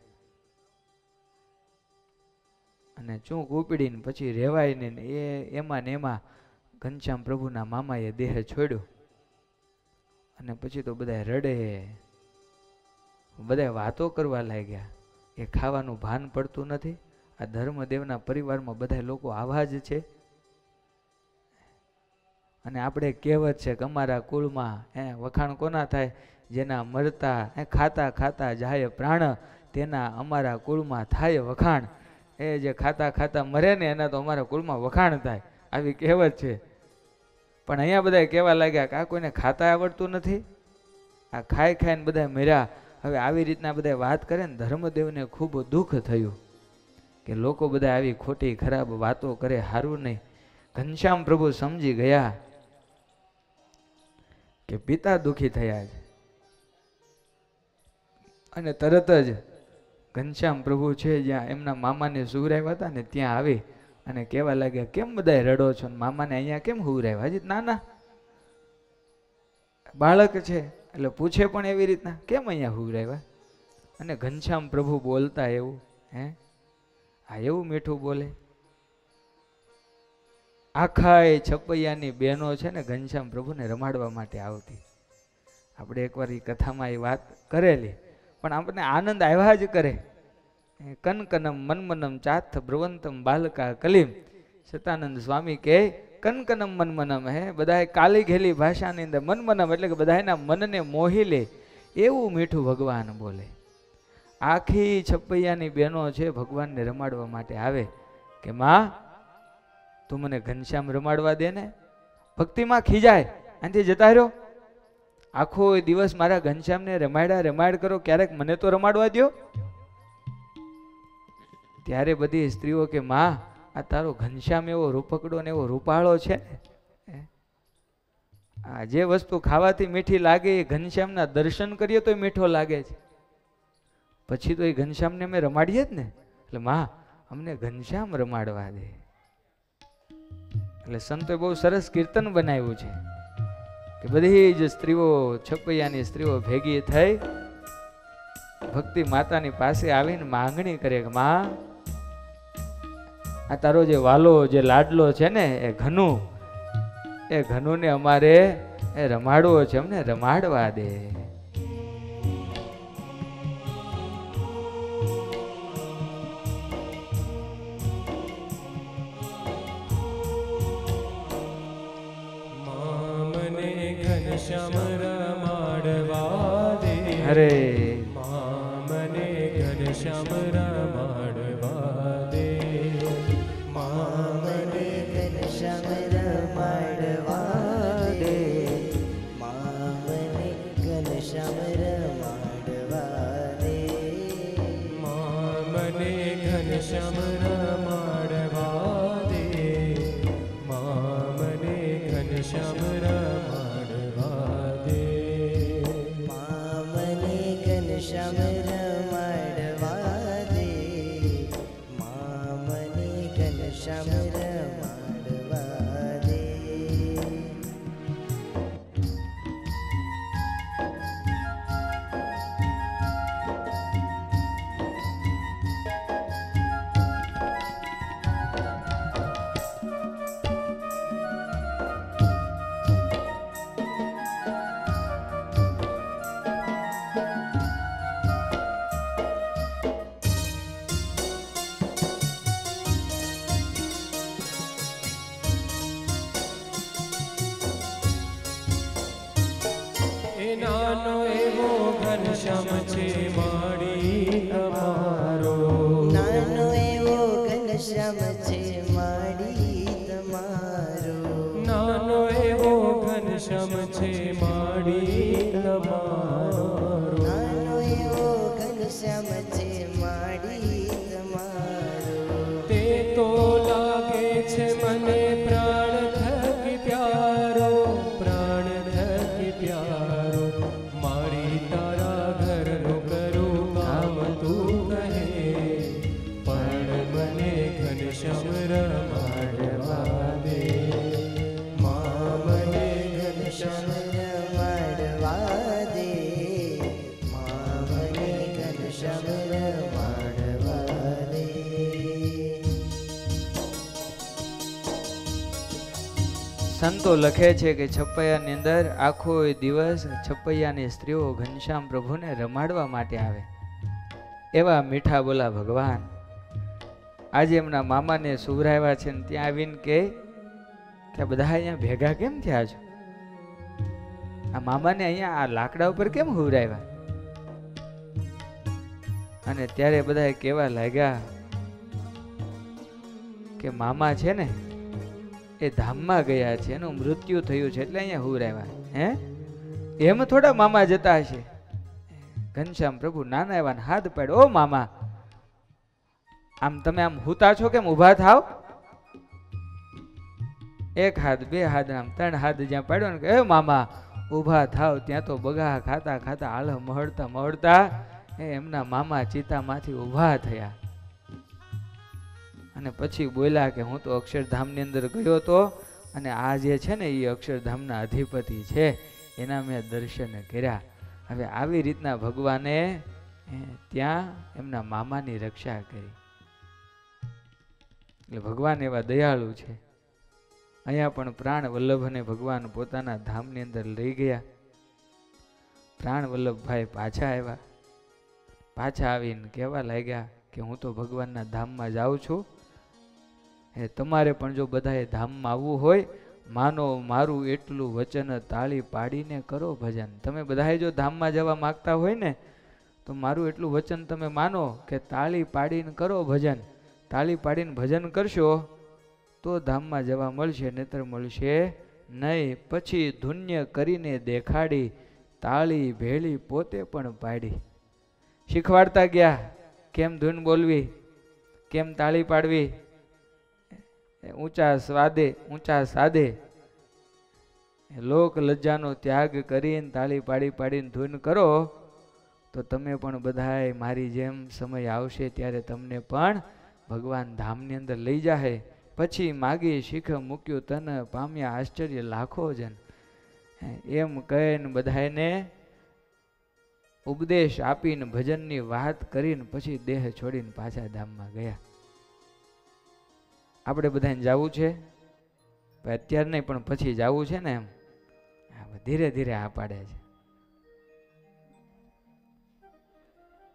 અને ચૂંક ઉપડીને પછી રેવાય ને એમાં ને એમાં ઘનશ્યામ પ્રભુના મામાએ દેહ છોડ્યો. અને પછી તો બધા રડે, બધા વાતો કરવા લાગ્યા કે ખાવાનું ભાન પડતું નથી, આ ધર્મદેવના પરિવારમાં બધા લોકો આવા જ છે. અને આપણે કહેવત છે કે અમારા કુળમાં વખાણ કોના થાય? જેના મરતા ખાતા ખાતા જાય પ્રાણ, તેના અમારા કુળમાં થાય વખાણ. એ જે ખાતા ખાતા મરે ને એના તો અમારા કુળમાં વખાણ થાય, આવી કહેવત છે. પણ અહીંયા બધા કહેવા લાગ્યા કે આ કોઈને ખાતા આવડતું નથી, આ ખાઈ ખાઈને બધા મર્યા. હવે આવી રીતના બધા વાત કરે ને ધર્મદેવને ખૂબ દુઃખ થયું કે લોકો બધા આવી ખોટી ખરાબ વાતો કરે, સારું નહીં. ઘનશ્યામ પ્રભુ સમજી ગયા કે પિતા દુઃખી થયા છે. અને તરત જ ઘનશ્યામ પ્રભુ છે જ્યાં એમના મામાને સુવરાવ્યા હતા ને ત્યાં આવી અને કહેવા લાગ્યા કેમ બધા રડો છો? મામાને અહીંયા કેમ હુવરાવ્યા? હજી નાના બાળક છે એટલે પૂછે પણ એવી રીતના કેમ અહીંયા હુવરાવ્યા? અને ઘનશ્યામ પ્રભુ બોલતા એવું એવું મીઠું બોલે. આખા છપૈયાની બહેનો છે ને ઘનશ્યામ પ્રભુને રમાડવા માટે આવતી. આપણે એકવાર એ કથામાં એ વાત કરેલી, પણ આપણને આનંદ આવ્યા જ કરે. કનકનમ મનમનમ ચાથ બ્રવંતમ બાલકા કલીમ. સતાનંદ સ્વામી કહે કનકનમ મનમનમ બધા કાલી ઘેલી ભાષાની અંદર મનમનમ એટલે કે બધાના મનને મોહી લે એવું મીઠું ભગવાન બોલે. આખી છપૈયાની બહેનો છે ભગવાનને રમાડવા માટે આવે કે માં તું મને ઘનશ્યામ રમાડવા દે ને. ભક્તિમાં ખીજાય આનાથી જતા રહ્યો, આખો દિવસ મારા ઘનશ્યામને રમાડ કરો, ક્યારેક મને તો રમાડવા દો. ત્યારે બધી સ્ત્રીઓ કે માં આ તારો ઘનશ્યામ એવો રૂપકડો ને એવો રૂપાળો છે ને, આ જે વસ્તુ ખાવાથી મીઠી લાગે એ ઘનશ્યામના દર્શન કરીએ તો મીઠો લાગે છે, પછી તો એ ઘનશ્યામને અમે રમાડીએ જ ને. એટલે માં અમને ઘનશ્યામ રમાડવા દે. એટલે સંતોએ બહુ સરસ કીર્તન બનાવ્યું છે કે બધી જ સ્ત્રીઓ છપૈયાની સ્ત્રીઓ ભેગી થઈ ભક્તિ માતાની પાસે આવીને માંગણી કરે કે માં આ તારો જે વાલો જે લાડલો છે ને એ ઘનુને અમારે રમાડવો છે, અમને રમાડવા દે. ઘનશ્યામ રમાડવા દે, અરે મને ઘનશ્યામ રમાડવા દે, મને ઘનશ્યામ રમાડવા દે, મને ઘનશ્યામ રમાડવા દે, મને ઘનશ્યામ રમાડવા દે, મને ઘનશ્યામ રમાડવા દે, મને ઘનશ્યામ રમાડવા દે, મને ઘનશ્યામ રમાડવા દે. નાનો એવો ઘનશ્યામ છે માડી તમારો, નાનો એવો ઘનશ્યામ છે માડી તમારો, નાનો એવો ઘનશ્યામ છે માડી તમારો, નાનો એવો ઘનશ્યામ છે માડી તમારો. તે તો લાગે છે મને પ્રાણ થકી પ્યારો, પ્રાણ થકી પ્યારો, મારી તારા ઘરનું કરું કામ તું કહે, પણ મને ઘનશ્યામ રમાડવા દે, મને ઘનશ્યામ રમાડવા દે, મને ઘનશ્યામ રમાડવા દે. સંતો લખે છે કે છપૈયાની અંદર આખો દિવસ છપૈયાની સ્ત્રીઓ ઘનશ્યામ પ્રભુને રમાડવા માટે આવે. એવા મીઠા બોલા ભગવાન આજે એમના મામાને સુવરાવ્યા છે ને ત્યાં આવીને કે આ બધા અહીંયા ભેગા કેમ થયા છો? આ મામાને અહીંયા આ લાકડા ઉપર કેમ હુવરાવ્યા? અને ત્યારે બધા કહેવા લાગ્યા કે મામા છે ને એ ધામમાં ગયા છે, એનું મૃત્યુ થયું છે એટલે અહીંયા હુવરાવ્યા. હે, એમ થોડા મામા જતા હશે? ઘનશ્યામ પ્રભુ નાના એવા હાથ પાડ્યો, ઓ મામા, આમ તમે આમ હુતા છો કેમ? ઊભા થાવ. એક હાથ, બે હાથ, આમ ત્રણ હાથ જ્યાં પાડ્યો ને કે એ મામા ઊભા થાવ, ત્યાં તો બગા ખાતા ખાતા હાલ મહળતા મહળતા એમના મામા ચિતામાંથી ઊભા થયા. અને પછી બોલ્યા કે હું તો અક્ષરધામની અંદર ગયો હતો અને આ જે છે ને એ અક્ષરધામના અધિપતિ છે, એના મેં દર્શન કર્યા. હવે આવી રીતના ભગવાને ત્યાં એમના મામાની રક્ષા કરી. એટલે ભગવાન એવા દયાળુ છે. અહીંયા પણ પ્રાણ વલ્લભને ભગવાન પોતાના ધામની અંદર લઈ ગયા. પ્રાણ વલ્લભભાઈ પાછા આવ્યા. પાછા આવીને કહેવા લાગ્યા કે હું તો ભગવાનના ધામમાં જાઉં છું. તમારે પણ જો બધાએ ધામમાં આવવું હોય, માનો મારું એટલું વચન, તાળી પાડીને કરો ભજન. તમે બધાએ જો ધામમાં જવા માગતા હોય ને તો મારું એટલું વચન તમે માનો કે તાળી પાડીને કરો ભજન. તાળી પાડીને ભજન કરશો તો ધામમાં જવા મળશે, નહીતર મળશે નહીં. પછી ધુન્ય કરીને દેખાડી, તાળી ભેળી પોતે પણ પાડી. શીખવાડતા ગયા કેમ ધૂન બોલવી, કેમ તાળી પાડવી, ઊંચા સ્વાદે ઊંચા સાદે લોક લજ્જાનો ત્યાગ કરીને તાળી પાડી પાડીને ધૂન કરો તો તમે પણ બધાએ મારી જેમ સમય આવશે ત્યારે તમને પણ ભગવાન ધામની અંદર લઈ જાય. પછી માગી શીખ મૂક્યું તન, પામ્યા આશ્ચર્ય લાખો જન. એમ કહીને બધાને ઉપદેશ આપીને ભજનની વાત કરીને પછી દેહ છોડીને પાછા ધામમાં ગયા. આપણે બધાને જવું છે અત્યારે નહીં પણ પછી જવું છે ને, એમ ધીરે ધીરે આ પાડે છે.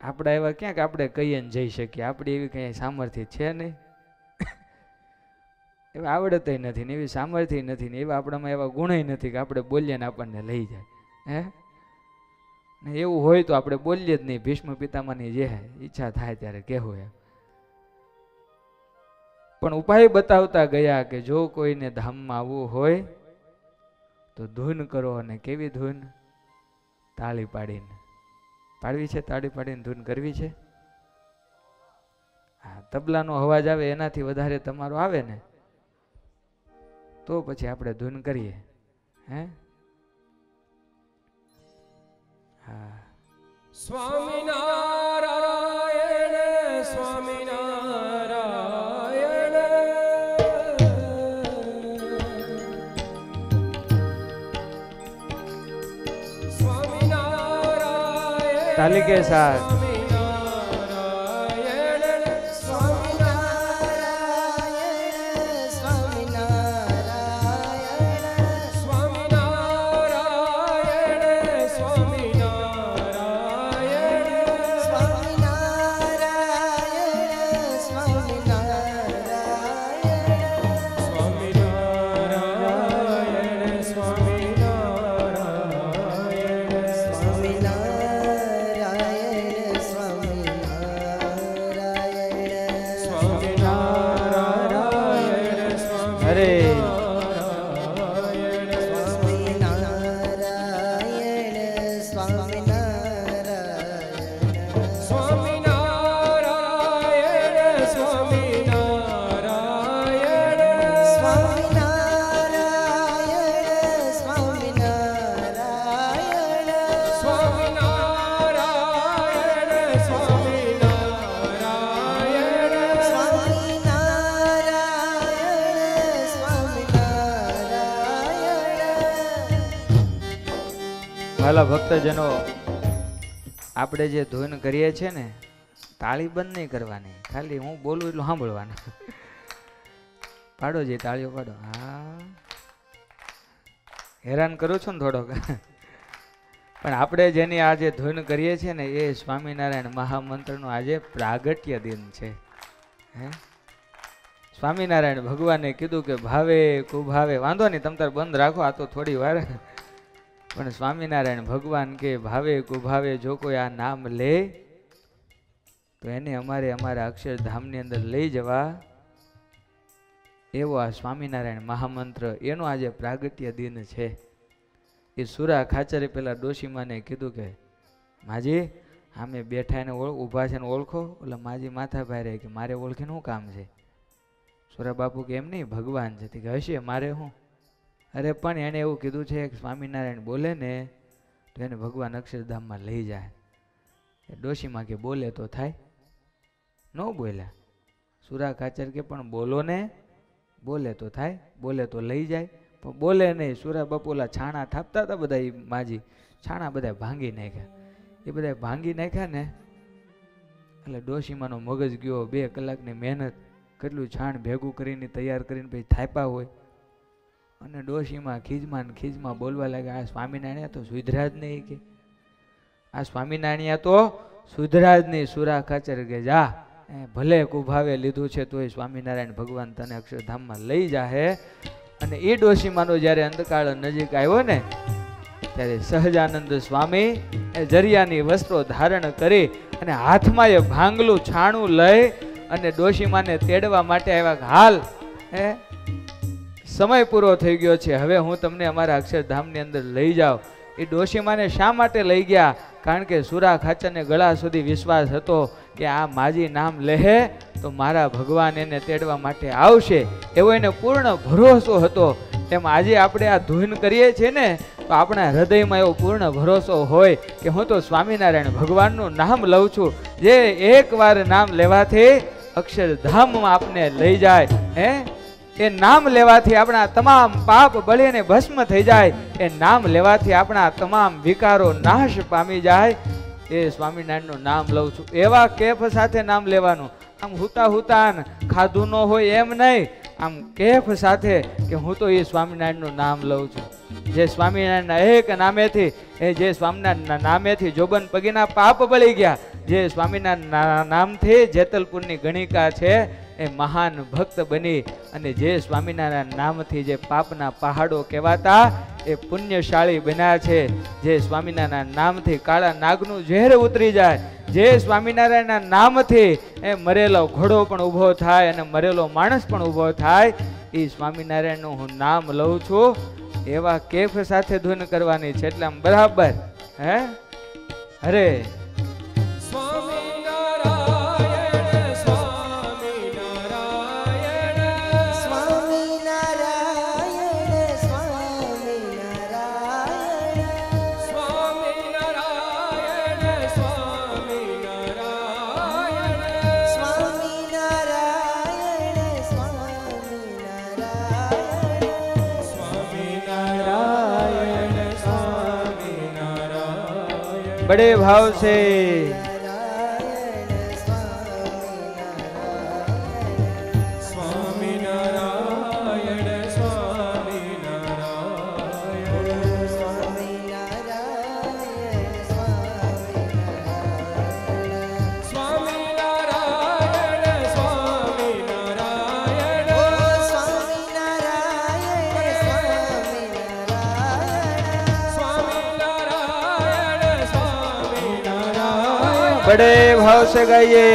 આપણા એવા ક્યાંક આપણે કહીએ ને જઈ શકીએ, આપણી એવી કઈ સામર્થ્ય છે નહીં, એવી આવડત નથી ને એવી સામર્થ્ય નથી ને એવા આપણામાં એવા ગુણ નથી કે આપણે બોલીએ ને આપણને લઈ જાય. હે ને એવું હોય તો આપણે બોલીએ જ નહીં. ભીષ્મ પિતામહની જે ઈચ્છા થાય ત્યારે કહેવું એમ. પણ ઉપાય બતાવતા ગયા કે જો કોઈને ધામમાં આવવું હોય તો ધૂન કરો. અને કેવી ધૂન? તાળી પાડીને પાડવી છે, તાળી પાડીને ધૂન કરવી છે. હા, તબલાનો અવાજ આવે એનાથી વધારે તમારો આવે ને તો પછી આપણે ધૂન કરીએ. હે, હા. સ્વામિનારાયણ સ્વામિનારાયણ સ્વામિનારાયણ. તાલી કે સાથ વાલા ભક્તજનો, આપણે જે ધૂન કરીએ છીએ ને તાળી બંધ નહીં કરવાની, ખાલી હું બોલું એટલું સાંભળવાનું. પાડો જે તાળીઓ પાડો. હા, હેરાન કરું છું ને થોડોક. પણ આપણે જેની આજે ધૂન કરીએ છીએ ને એ સ્વામિનારાયણ મહામંત્રનો આજે પ્રાગટ્ય દિન છે. હે, સ્વામિનારાયણ ભગવાને કીધું કે ભાવે કુભાવે, વાંધો નહીં તમ તાર બંધ રાખો આ તો થોડી વાર, પણ સ્વામિનારાયણ ભગવાન કે ભાવે કુભાવે જો કોઈ આ નામ લે તો એને અમારા અક્ષરધામની અંદર લઈ જવા, એવો આ સ્વામિનારાયણ મહામંત્ર એનો આજે પ્રાગટ્ય દિન છે. એ સુરા ખાચરે પેલા ડોશીમાને કીધું કે માજી આમે બેઠા એને ઊભા છે ને ઓળખો. એટલે માજી માથા ભારે કે મારે ઓળખીને શું કામ છે? સુરા બાપુ કે એમ નહીં ભગવાન છે. કે હશે મારે શું? અરે પણ એને એવું કીધું છે કે સ્વામિનારાયણ બોલે ને તો એને ભગવાન અક્ષરધામમાં લઈ જાય. ડોશીમાં કે બોલે તો થાય? ન બોલ્યા. સુરા ખાચર કે પણ બોલો ને, બોલે તો થાય, બોલે તો લઈ જાય. પણ બોલે નહીં. સુરા બાપુલા છાણા થાપતા હતા બધા, એ માજી છાણા બધા ભાંગી નાખ્યા. એ બધા ભાંગી નાખ્યા ને એટલે ડોશીમાનો મગજ ગયો. 2 કલાકની મહેનત, કેટલું છાણ ભેગું કરીને તૈયાર કરીને પછી થાપ્યા હોય. અને ડોશીમાં ખીજમાં બોલવા લાગ્યા, આ સ્વામિનારાયણ તો સુધરા જ નહીં, કે આ સ્વામિનારાયણ તો સુધરા જ નહીં. સુરા ખાચર કે જા, ભલે કુભાવે લીધું છે તોય સ્વામિનારાયણ ભગવાન તને અક્ષરધામમાં લઈ જાહે. અને એ ડોશીમાનો જ્યારે અંતકાળ નજીક આવ્યો ને ત્યારે સહજાનંદ સ્વામી એ જરિયાની વસ્ત્રો ધારણ કરી અને હાથમાં એ ભાંગલું છાણું લઈ અને ડોશીમાને તેડવા માટે આવ્યા. હાલ સમય પૂરો થઈ ગયો છે, હવે હું તમને અમારા અક્ષરધામની અંદર લઈ જાઉં. એ ડોશીમાને શા માટે લઈ ગયા? કારણ કે સુરા ખાચરને ગળા સુધી વિશ્વાસ હતો કે આ માજી નામ લેહે તો મારા ભગવાન એને તેડવા માટે આવશે, એવો એને પૂર્ણ ભરોસો હતો. એમ આજે આપણે આ ધૂન કરીએ છીએ ને તો આપણા હૃદયમાં એવો પૂર્ણ ભરોસો હોય કે હું તો સ્વામિનારાયણ ભગવાનનું નામ લઉં છું, જે એકવાર નામ લેવાથી અક્ષરધામમાં આપને લઈ જાય. એ નામ લેવાથી આપણા તમામ પાપ બળીને ભસ્મ થઈ જાય. એ નામ લેવાથી આપણા તમામ વિકારો નાશ પામી જાય. એ સ્વામિનારાયણનું નામ લઉં છું. એવા કેફ સાથે નામ લેવાનું. આમ હુતા ખાધું ન હોય એમ નહીં, આમ કેફ સાથે કે હું તો એ સ્વામિનારાયણનું નામ લઉં છું. જે સ્વામિનારાયણના એક નામેથી, જે સ્વામિનારાયણના નામેથી જોબન પગીના પાપ બળી ગયા, જે સ્વામિનારાયણના નામથી જેતલપુરની ગણિકા છે એ મહાન ભક્ત બની, અને જે સ્વામિનારાયણ નામથી જે પાપના પહાડો કહેવાતા એ પુણ્યશાળી બન્યા છે. જે સ્વામિનારાયણ નામથી કાળા નાગનું ઝેર ઉતરી જાય, જે સ્વામિનારાયણના નામથી એ મરેલો ઘોડો પણ ઊભો થાય અને મરેલો માણસ પણ ઊભો થાય. એ સ્વામિનારાયણનું હું નામ લઉં છું. એવા કેફ સાથે ધૂન કરવાની છે. એટલે આમ બરાબર હરે बड़े भाव से बड़े भाव से गाइए।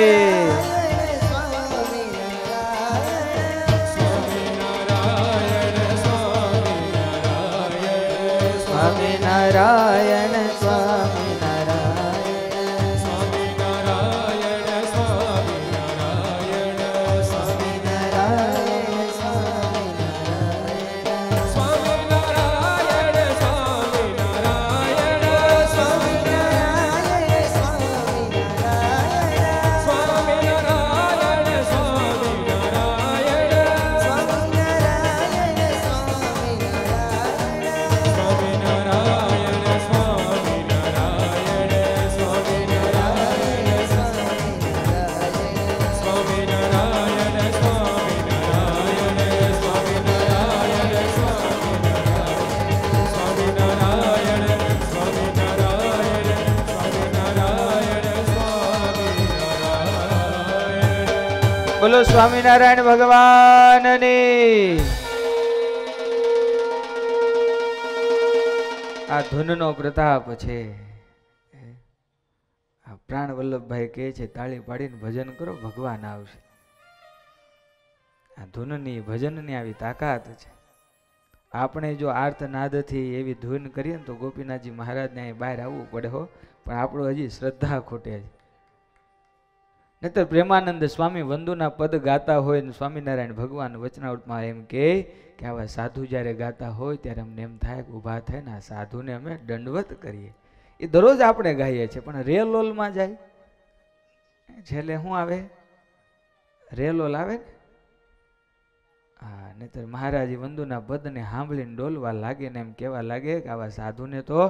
स्वामी नारायण स्वामी नारायण स्वामी नारायण स्वामी नारायण स्वामी नारायण स्वामी नारायण स्वामी नारायण स्वामी नारायण स्वामी नारायण स्वामी नारायण स्वामी नारायण स्वामी नारायण स्वामी नारायण स्वामी नारायण स्वामी नारायण स्वामी બોલો સ્વામિનારાયણ ભગવાનની. આ ધૂનનો પ્રતાપ છે. આ પ્રાણ વલ્લભભાઈ કહે છે તાળી પાડીને ભજન કરો ભગવાન આવશે. આ ધૂનની ભજનની આવી તાકાત છે. આપણે જો આર્તનાદથી એવી ધૂન કરીએ ને તો ગોપીનાથજી મહારાજને અહીં બહાર આવવું પડે હો. પણ આપણું હજી શ્રદ્ધા ખોટે છે. નહીતર પ્રેમાનંદ સ્વામી વંદુના પદ ગાતા હોય ને સ્વામિનારાયણ ભગવાન વચનાવૃતમાં એમ કહે કે આવા સાધુ જ્યારે ગાતા હોય ત્યારે અમને એમ થાય કે ઊભા થાય ને આ સાધુને અમે દંડવત કરીએ. એ દરરોજ આપણે ગાઈએ છીએ પણ રેલોલમાં જાય છેલ્લે શું આવે? રેલોલ આવે ને. હા, નહીતર મહારાજી વંદુના પદને સાંભળીને ડોલવા લાગે ને એમ કહેવા લાગે કે આવા સાધુને તો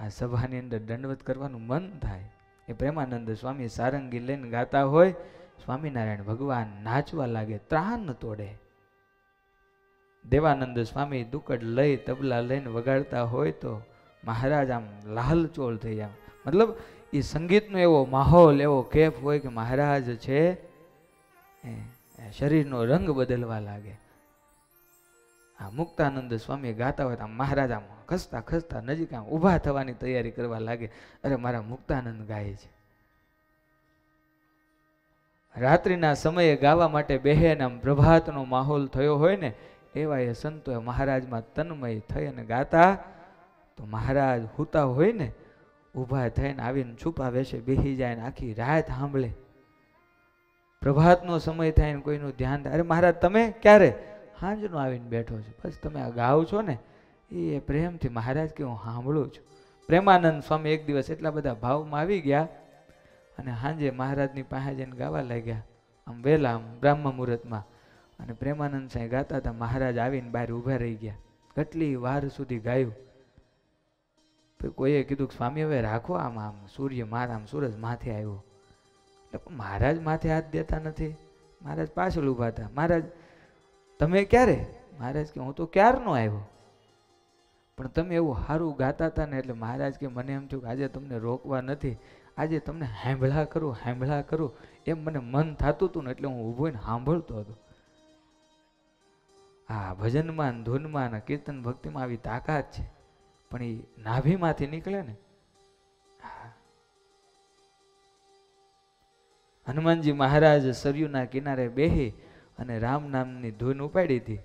આ સભાની અંદર દંડવત કરવાનું મન થાય. એ પ્રેમાનંદ સ્વામી સારંગી લઈને ગાતા હોય, સ્વામિનારાયણ ભગવાન નાચવા લાગે, ત્રાણ તોડે. દેવાનંદ સ્વામી દુકડ લઈ તબલા લઈને વગાડતા હોય તો મહારાજ આમ લાલચોળ થઈ જાય. મતલબ એ સંગીતનો એવો માહોલ, એવો કેફ હોય કે મહારાજ છે શરીરનો રંગ બદલવા લાગે. આ મુક્તાનંદ સ્વામી ગાતા હોય તો મહારાજ આમ ખસતા ખસતા નજીક આમ ઊભા થવાની તૈયારી કરવા લાગે. અરે મારા મુક્તાનંદ ગાય છે. રાત્રિના સમયે ગાવા માટે બેહે ને આમ પ્રભાતનો માહોલ થયો હોય ને એવા એ સંતોએ મહારાજમાં તન્મય થઈ અને ગાતા તો મહારાજ હુતા હોય ને ઊભા થઈને આવીને છુપા વેશે બેસી જાય ને આખી રાત સાંભળે. પ્રભાતનો સમય થાય ને કોઈનું ધ્યાન થાય, અરે મહારાજ તમે ક્યારે? હાંજનો આવીને બેઠો છું. બસ તમે આ ગાઓ છો ને એ પ્રેમથી મહારાજ કે હું સાંભળું છું. પ્રેમાનંદ સ્વામી એક દિવસ એટલા બધા ભાવમાં આવી ગયા અને સાંજે મહારાજની પાસે જઈને ગાવા લાગ્યા. આમ વહેલા આમ બ્રાહ્મ મુહૂર્તમાં. અને પ્રેમાનંદ સાંઈ ગાતા હતા. મહારાજ આવીને બહાર ઊભા રહી ગયા. કેટલી વાર સુધી ગાયું. કોઈએ કીધું કે સ્વામી હવે રાખો આમ આમ સૂર્ય માથે આમ સૂરજ માથે આવ્યો. એટલે મહારાજ માથે હાથ દેતા નથી. મહારાજ પાછળ ઊભા હતા. મહારાજ તમે ક્યારે? મહારાજ કે હું તો ક્યારનો આવ્યો. પણ તમે એવું સારું ગાતા હતા ને એટલે મહારાજ કે મને એમ થયું કે આજે તમને રોકવા નથી, આજે તમને સાંભળા કરું એમ મને મન થતું હતું ને એટલે હું ઊભો ને સાંભળતો હતો. હા, ભજનમાં ધૂનમાં કીર્તન ભક્તિમાં આવી તાકાત છે. પણ એ નાભીમાંથી નીકળે ને. હનુમાનજી મહારાજ સરયુના કિનારે બેહી અને રામ નામની ધૂન ઉપાડી હતી.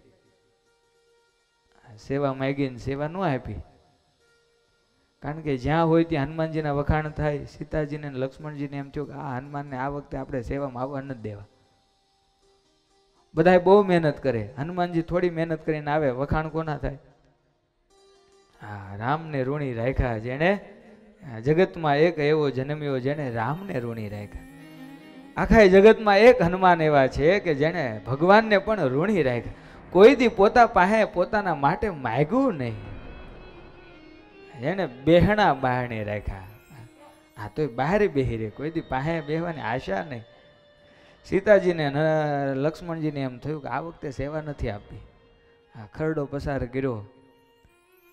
સેવા માગીને સેવા ન આપી. કારણ કે જ્યાં હોય ત્યાં હનુમાનજીના વખાણ થાય. સીતાજીને લક્ષ્મણજીને એમ થયું કે આ હનુમાનને આ વખતે આપણે સેવામાં આવવા નથી દેવા. બધા બહુ મહેનત કરે, હનુમાનજી થોડી મહેનત કરીને આવે, વખાણ કોના થાય? હા, રામને ઋણી રાખ્યા. જેને જગતમાં એક એવો જન્મ્યો જેને રામને ઋણી રાખ્યા. આખા જગતમાં એક હનુમાન એવા છે કે જેને ભગવાનને પણ ઋણી રાખ્યા. કોઈ દી પોતા પાસે પોતાના માટે માગ્યું નહીં. જેને બેહણા બહારને રાખ્યા. હા, તો બહાર બેહી રહે, કોઈ દી પાસે બેહવાની આશા નહીં. સીતાજીને લક્ષ્મણજીને એમ થયું કે આ વખતે સેવા નથી આપી. આ ખરડો પસાર કર્યો.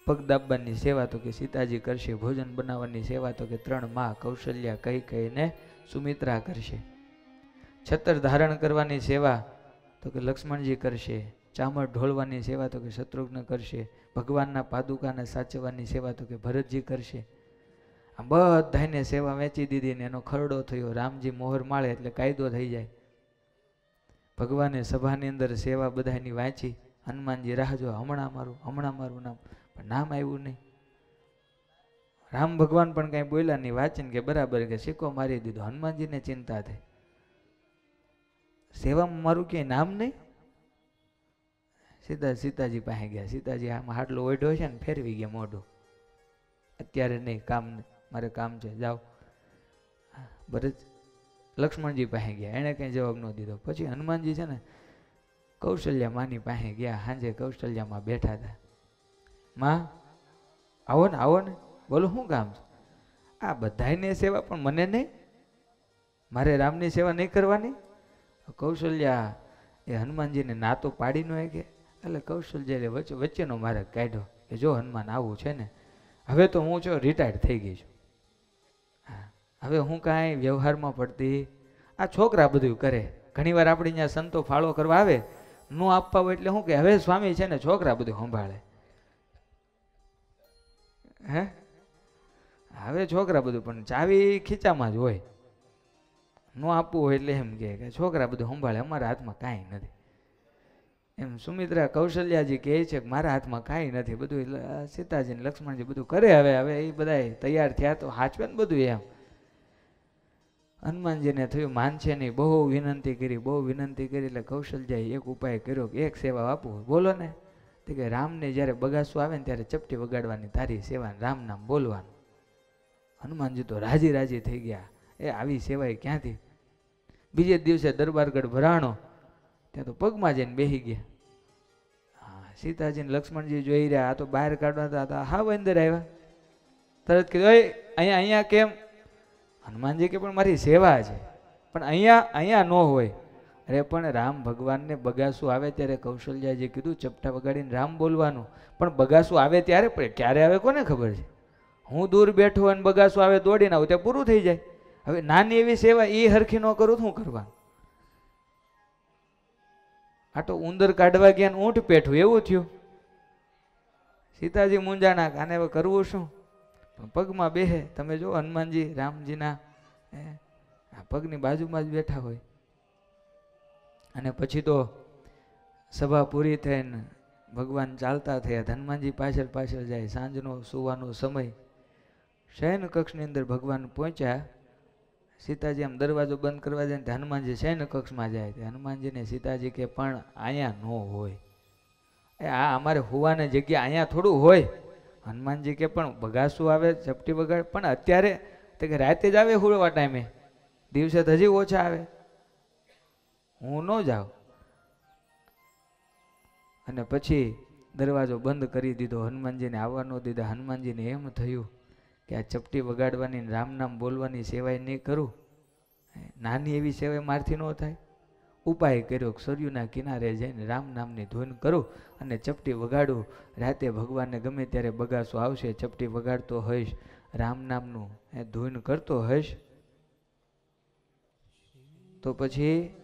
પગ દાબવાની સેવા તો કે સીતાજી કરશે. ભોજન બનાવવાની સેવા તો કે 3 માં કૌશલ્યા કહીને સુમિત્રા કરશે. છત્ર ધારણ કરવાની સેવા તો કે લક્ષ્મણજી કરશે. ચામર ઢોળવાની સેવા તો કે શત્રુઘ્ન કરશે. ભગવાનના પાદુકાને સાચવવાની સેવા તો કે ભરતજી કરશે. આ બધાને સેવા વેચી દીધી ને એનો ખરડો થયો. રામજી મોહર માળે એટલે કાયદો થઈ જાય. ભગવાને સભાની અંદર સેવા બધાની વાંચી. હનુમાનજી રાહ જો, હમણાં મારું નામ, પણ નામ આવ્યું નહીં. રામ ભગવાન પણ કઈ બોલ્યા નહીં. વાંચીને કે બરાબર, કે સિક્કો મારી દીધો. હનુમાનજીને ચિંતા થઈ. સેવામાં મારું ક્યાંય નામ નહીં. સીતાજી પાસે ગયા. સીતાજી આમાં હાટલો ઓઢ્યો છે ને ફેરવી ગયા મોઢું. અત્યારે નહીં, મારે કામ છે, જાઓ. ભરત લક્ષ્મણજી પાસે ગયા. એને કઈ જવાબ ન દીધો. પછી હનુમાનજી છે ને કૌશલ્યા માની પાસે ગયા. સાંજે કૌશલ્યામાં બેઠા હતા. માં આવો ને, બોલો શું કામ છે? આ બધાની સેવા પણ મને નહીં, મારે રામની સેવા નહીં કરવાની? કૌશલ્યા એ હનુમાનજીને ના તો પાડી ન કે. એટલે કૌશલ્ય વચ્ચેનો મારે કાઢ્યો કે જો હનુમાન આવું છે ને, હવે તો હું છો રિટાયર્ડ થઈ ગઈ છું. હા, હવે હું કાંઈ વ્યવહારમાં પડતી. આ છોકરા બધું કરે, ઘણીવાર આપણે અહીંયા સંતો ફાળો કરવા આવે, નો આપવા હોય એટલે શું કે હવે સ્વામી છે ને છોકરા બધું સંભાળે, હે હવે છોકરા બધું, પણ ચાવી ખીચામાં જ હોય. નો આપવું હોય એટલે એમ કે છોકરા બધું સંભાળે, અમારા હાથમાં કાંઈ નથી. એમ સુમિત્રા કૌશલ્યાજી કહે છે કે મારા હાથમાં કાંઈ નથી, બધું સીતાજી ને લક્ષ્મણજી બધું કરે. હવે હવે એ બધા તૈયાર થયા તો હાચવે ને બધું. એમ હનુમાનજીને થયું માનશે નહીં, બહુ વિનંતી કરી, બહુ વિનંતી કરી. એટલે કૌશલ્યાએ એક ઉપાય કર્યો કે એક સેવા આપવું, બોલો ને. તો કે રામને જ્યારે બગાસું આવે ને ત્યારે ચપટી વગાડવાની તારી સેવા, રામ નામ બોલવાનું. હનુમાનજી તો રાજી રાજી થઈ ગયા, એ આવી સેવાય ક્યાંથી. બીજે દિવસે દરબારગઢ ભરાણો, ત્યાં તો પગમાં જઈને બેસી ગયા. હા, સીતાજી ને લક્ષ્મણજી જોઈ રહ્યા, આ તો બહાર કાઢવા હતા, હા અંદર આવ્યા. તરત કીધું અહીંયા અહીંયા કેમ? હનુમાનજી કે પણ મારી સેવા છે, પણ અહીંયા ન હોય. અરે પણ રામ ભગવાનને બગાસું આવે ત્યારે કૌશલ્યાજી કીધું ચપટા વગાડીને રામ બોલવાનું, પણ બગાસું આવે ત્યારે, ક્યારે આવે કોને ખબર છે. હું દૂર બેઠો અને બગાસું આવે દોડીને આવું ત્યાં પૂરું થઈ જાય. હવે નાની એવી સેવા એ હરખી ન કરું શું કરવાનું? આ તો ઉંદર કાઢવા ગયા ઊંટ પેઠું એવું થયું. સીતાજી મૂંઝાણા, આને હવે કરવું શું? પગમાં બેહે. તમે જો હનુમાનજી રામજીના પગની બાજુમાં જ બેઠા હોય. અને પછી તો સભા પૂરી થઈને ભગવાન ચાલતા થયા, હનુમાનજી પાછળ પાછળ જાય. સાંજનો સુવાનો સમય, શયન કક્ષની અંદર ભગવાન પહોંચ્યા. સીતાજી આમ દરવાજો બંધ કરવા જાય ને હનુમાનજી શયન કક્ષમાં જાય. હનુમાનજીને સીતાજી કે પણ અહીંયા ન હોય, આ અમારે હોવાની જગ્યા અહીંયા થોડું હોય. હનુમાનજી કે પણ બગાસું આવે ચપટી વગાડ, પણ અત્યારે તો કે રાતે જ આવે હોળવા ટાઈમે, દિવસે તો હજી ઓછા આવે, હું ન જાઉં. અને પછી દરવાજો બંધ કરી દીધો, હનુમાનજીને આવવા ન દીધા. હનુમાનજીને એમ થયું કે આ ચપટી વગાડવાની રામ નામ બોલવાની સેવાય નહીં કરું, નાની એવી સેવાય મારથી ન થાય. ઉપાય કર્યો, સરયુના કિનારે જઈને રામ નામની ધૂન કરું અને ચપટી વગાડું. રાતે ભગવાનને ગમે ત્યારે બગાસો આવશે, ચપટી વગાડતો હોઈશ, રામ નામનું ધૂન કરતો હોઈશ, તો પછી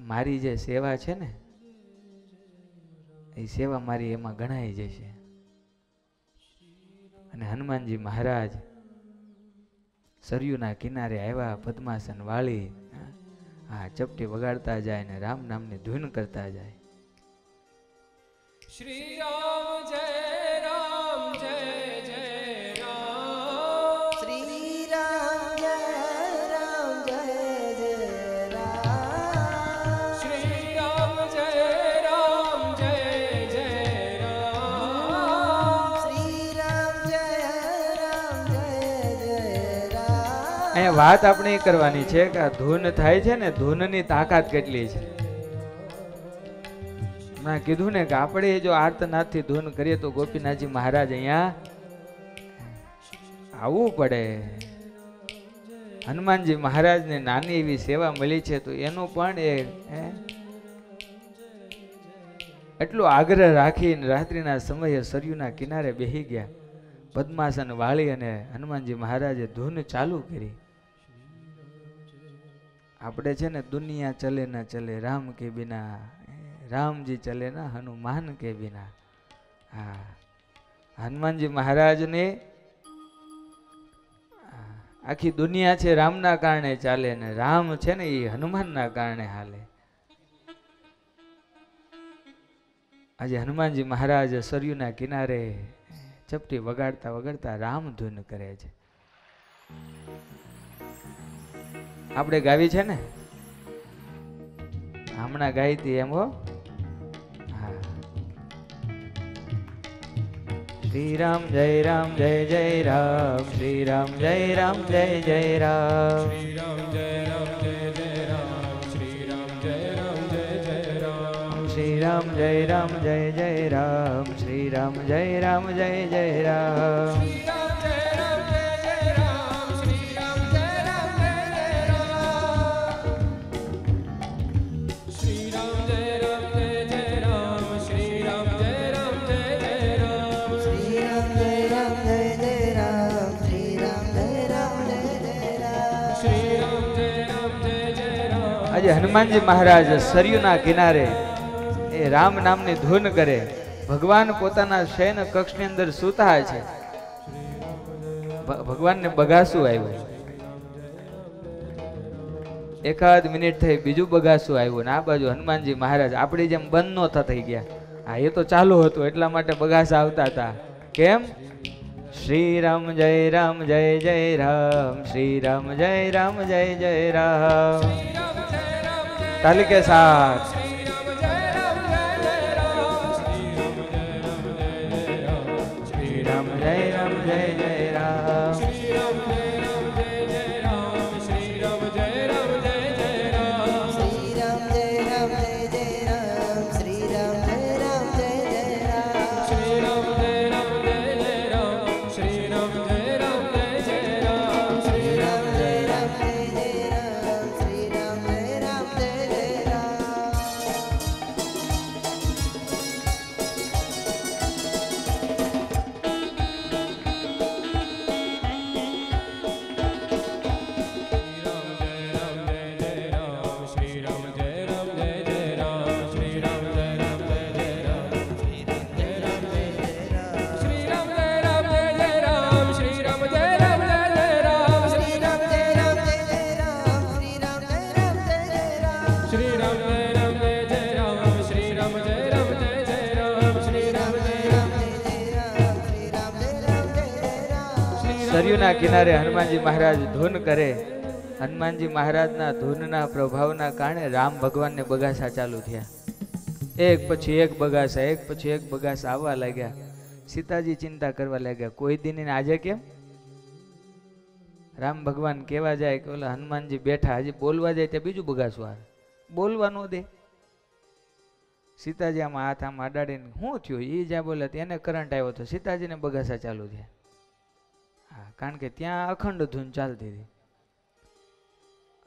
મારી જે સેવા છે ને એ સેવા મારી એમાં ગણાઈ જશે. અને હનુમાનજી મહારાજ સરયુના કિનારે આવ્યા, પદ્માસન વાળી, હા ચપટી વગાડતા જાય ને રામ નામની ધૂન કરતા જાય. શ્રી રામ જય રામ જય જય રામ. શ્રી રામ જય રામ જય જય રામ. શ્રી રામ જય રામ જય જય રામ. શ્રી રામ જય રામ જય જય રામ. અહીંયા વાત આપણે એ કરવાની છે કે આ ધૂન થાય છે ને, ધૂનની તાકાત કેટલી છે. મેં કીધું ને કે આપણે જો આર્તનાદથી ધૂન કરીએ તો ગોપીનાથજી મહારાજ અહીંયા આવવું પડે. હનુમાનજી મહારાજને નાની એવી સેવા મળી છે તો એનું પણ એટલો આગ્રહ રાખીને રાત્રિના સમયે સરયુના કિનારે બેસી ગયા, પદ્માસન વાળી અને હનુમાનજી મહારાજે ધૂન ચાલુ કરી. આપણે છે ને દુનિયા ચલે ના ચલે રામ કે બિના, રામજી ચલે ના હનુમાન કે બિના. હા, હનુમાનજી મહારાજને આખી દુનિયા છે રામના કારણે ચાલે ને રામ છે ને એ હનુમાનના કારણે હાલે. આજે હનુમાનજી મહારાજ સરયુના કિનારે ચપટી વગાડતા વગાડતા રામ ધૂન કરે છે. આપણે ગાવી છે ને, હમણાં ગાઈ હતી એમ હો. હા, શ્રી રામ જય રામ જય જય રામ, શ્રી રામ જય રામ જય જય રામ. શ્રી રામ જય રામ જય જય રામ. શ્રી રામ જય રામ જય જય રામ. શ્રી રામ જય રામ જય જય રામ, શ્રી રામ જય રામ જય જય રામ. શ્રી રામ જય રામ જય જય રામ. શ્રી રામ જય રામ જય જય રામ. શ્રી રામ જય રામ જય જય રામ. શ્રી રામ જય રામ જય જય રામ. શ્રી રામ જય રામ જય જય રામ. શ્રી રામ જય રામ જય જય રામ. શ્રી રામ જય રામ જય જય રામ. આજે હનુમાનજી મહારાજ સરયુના કિનારે એ રામ નામની ધૂન કરે. ભગવાન પોતાના શયન કક્ષની અંદર સૂતા છે. ભગવાનને બગાસું આવ્યું. એકાદ મિનિટ થઈ બીજું બગાસું આવ્યું ને આ બાજુ હનુમાનજી મહારાજ આપણી જેમ બંધ નહોતા થઈ ગયા. હા, એ તો ચાલુ હતું એટલા માટે બગાસા આવતા હતા. કેમ? શ્રી રામ જય રામ જય જય રામ, શ્રી રામ જય રામ જય જય રામ. તાલી કે સાથ શ્રી રામ જય રામ જય જય રામ. સરયુના કિનારે હનુમાનજી મહારાજ ધૂન કરે. હનુમાનજી મહારાજના ધૂનના પ્રભાવના કારણે રામ ભગવાનને બગાસા ચાલુ થયા. એક પછી એક બગાસા, એક પછી એક બગાસા આવવા લાગ્યા. સીતાજી ચિંતા કરવા લાગ્યા, કોઈ દિન આજે કેમ? રામ ભગવાન કેવા જાય કે ઓલા હનુમાનજી બેઠા, હજી બોલવા જાય ત્યાં બીજું બગાસું આવે, બોલવા ન દે. સીતાજી આમાં હાથ આમ અડાડીને શું થયું એ જ્યાં બોલ્યા તેને કરંટ આવ્યો તો સીતાજીને બગાસા ચાલુ થયા. હા, કારણ કે ત્યાં અખંડ ધૂન ચાલતી હતી.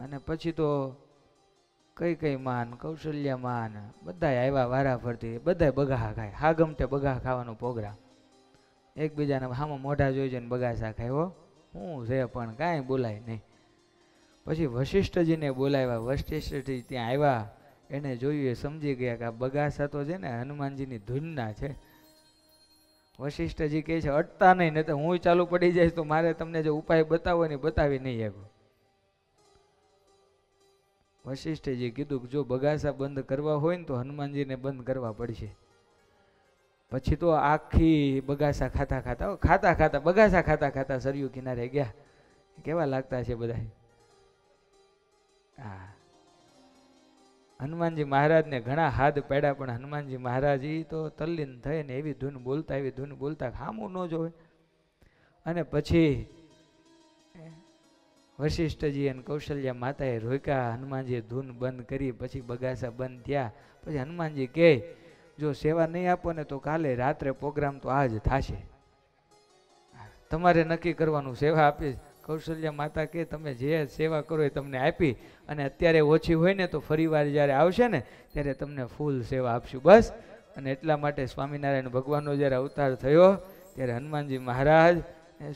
અને પછી તો કઈ માન, કૌશલ્ય માન બધા આવ્યા વારા ફરતી, બધા બગાહા ખાય. હા, ગમતે બગાહ ખાવાનો પ્રોગ્રામ. એકબીજાને હામાં મોઢા જોઈ જઈને બગાસા ખાય. હો શું છે પણ કાંઈ બોલાય નહીં. પછી વશિષ્ઠજીને બોલાવ્યા. વશિષ્ઠજી ત્યાં આવ્યા, એને જોયું, એ સમજી ગયા કે આ બગાસા તો છે ને હનુમાનજીની ધૂનના છે. વશિષ્ઠજી કહે છે અટતા નહીં તો હું ચાલુ પડી જઈશ તો મારે તમને જે ઉપાય બતાવો ને બતાવી નહીં શકું. વશિષ્ઠજી કીધું કે જો બગાસા બંધ કરવા હોય ને તો હનુમાનજીને બંધ કરવા પડશે. પછી તો આખી બગાસા ખાતા બગાસા ખાતા સરયુ કિનારે ગયા. કેવા લાગતા છે બધા. હા, હનુમાનજી મહારાજને ઘણા હાથ પડ્યા પણ હનુમાનજી મહારાજ તો તલ્લીન થઈને એવી ધૂન બોલતા ખામું ન જોવે. અને પછી વશિષ્ઠજી અને કૌશલ્યા માતાએ રોક્યા. હનુમાનજીએ ધૂન બંધ કરી, પછી બગાસા બંધ થયા. પછી હનુમાનજી કહે જો સેવા નહીં આપો ને તો કાલે રાત્રે પ્રોગ્રામ તો આજ થશે, તમારે નક્કી કરવાનું સેવા આપીશ. કૌશલ્યા માતા કે તમે જે સેવા કરો એ તમને આપી, અને અત્યારે ઓછી હોય ને તો ફરીવાર જ્યારે આવશે ને ત્યારે તમને ફૂલ સેવા આપશું બસ. અને એટલા માટે સ્વામિનારાયણ ભગવાનનો જ્યારે અવતાર થયો ત્યારે હનુમાનજી મહારાજ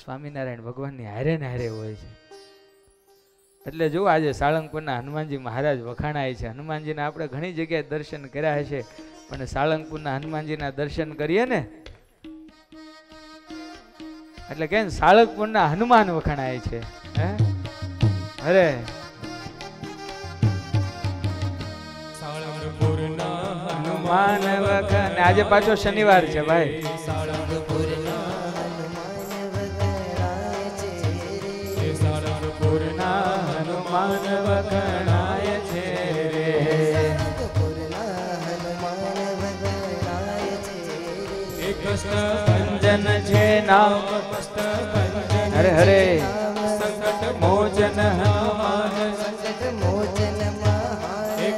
સ્વામિનારાયણ ભગવાનની હારે ને હારે હોય છે. એટલે જો આજે સાળંગપુરના હનુમાનજી મહારાજ વખાણાય છે. હનુમાનજીના આપણે ઘણી જગ્યાએ દર્શન કર્યા છે, પણ સાળંગપુરના હનુમાનજીના દર્શન કરીએ ને એટલે કે સાળંગપુરના હનુમાન વખાણાય છે. અરે હનુમાન વખાણ. આજે પાછો શનિવાર છે ભાઈ. હનુમાન વખણાય છે રે. કષ્ટભંજન છે નામ, હરે હરે સંકટ મોચન હનુમાન.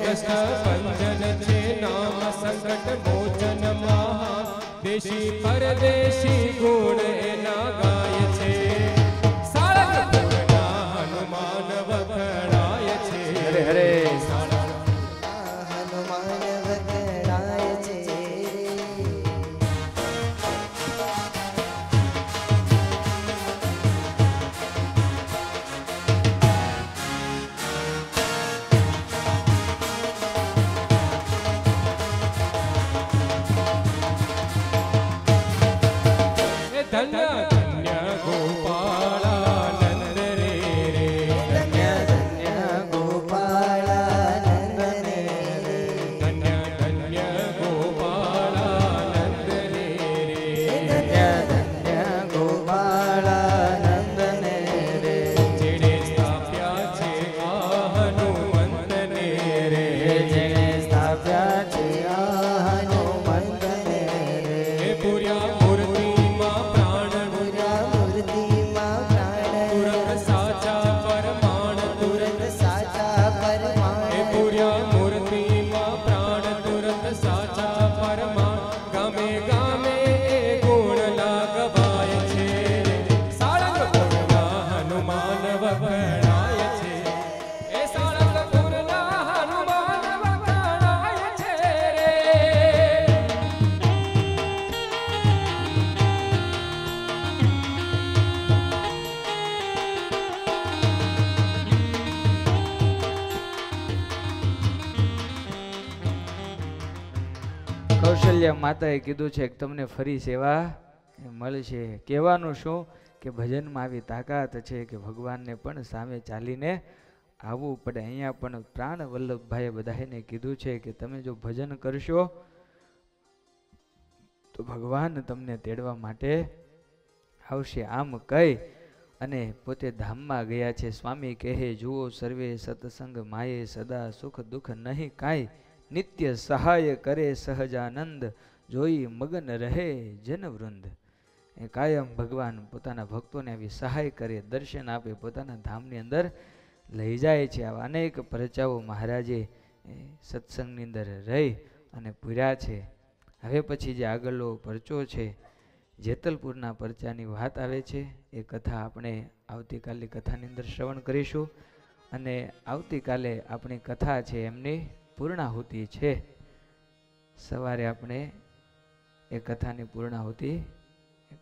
કષ્ટભંજન છે નામ, સંકટ મોચન મહા. દેશી પરદેશી ગુણ એના ગાય છે. હરે અહલ્યા માતાએ કીધું છે કે તમને ફરી સેવા મળશે. કહેવાનું શું કે ભજનમાં આવી તાકાત છે કે ભગવાનને પણ સામે ચાલીને આવવું પડે. અહીંયા પણ પ્રાણ વલ્લભભાઈએ બધાને કીધું છે કે તમે જો ભજન કરશો તો ભગવાન તમને તેડવા માટે આવશે. આમ કહી અને પોતે ધામમાં ગયા છે. સ્વામી કહે જુઓ સર્વે સત્સંગ માયે સદા સુખ દુઃખ નહીં કાંઈ, નિત્ય સહાય કરે સહજાનંદ, જોઈ મગન રહે જનવૃંદ. એ કાયમ ભગવાન પોતાના ભક્તોને આવી સહાય કરે, દર્શન આપે, પોતાના ધામની અંદર લઈ જાય છે. આવા અનેક પરચાઓ મહારાજે સત્સંગની અંદર રહી અને પૂર્યા છે. હવે પછી જે આગળનો પરચો છે જેતલપુરના પરચાની વાત આવે છે. એ કથા આપણે આવતીકાલની કથાની અંદર શ્રવણ કરીશું. અને આવતીકાલે આપણી કથા છે એમની પૂર્ણાહુતિ છે. સવારે આપણે એ કથાની પૂર્ણાહુતિ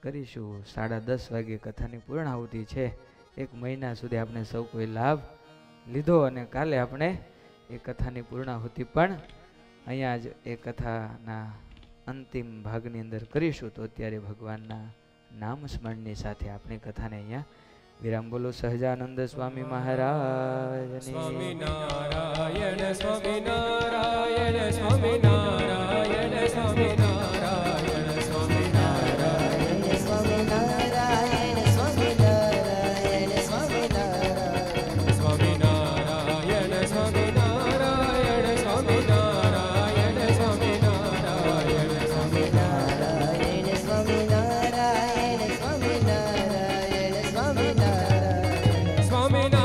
કરીશું. 10:30 વાગે કથાની પૂર્ણાહુતિ છે. 1 મહિના સુધી આપણે સૌ કોઈ લાભ લીધો અને કાલે આપણે એ કથાની પૂર્ણાહુતિ પણ અહીંયા જ એ કથાના અંતિમ ભાગની અંદર કરીશું. તો અત્યારે ભગવાનના નામ સ્મરણની સાથે આપણે કથાને અહીંયા વિરામ. બોલો સહજાનંદ સ્વામી મહારાજની. સ્વામિનારાયણ સ્વામિનારાયણ સ્વામિનારાયણ સ્વામિનારાયણ સ્વામિનારાયણ સ્વામિનારાયણ સ્વામિનારાયણ સ્વામિનારાયણ સ્વામિનારાયણ સ્વામિનારાયણ સ્વામિનારાયણ સ્વામિનારાયણ સ્વામિનારાયણ સ્વામિનારાયણ સ્વામિનારાયણ સ્વામિનારાયણ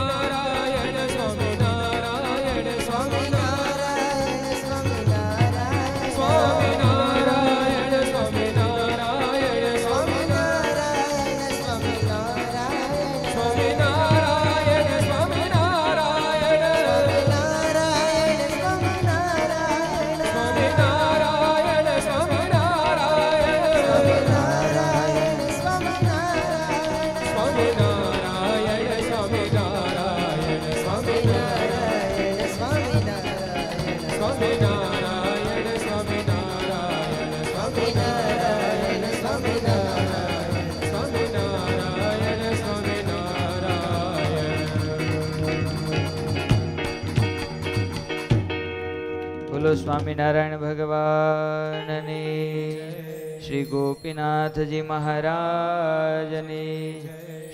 સ્વામિનારાયણ સ્વામિનારાયણ બોલો સ્વામિનારાયણ ભગવાનની, શ્રી ગોપીનાથજી મહારાજની,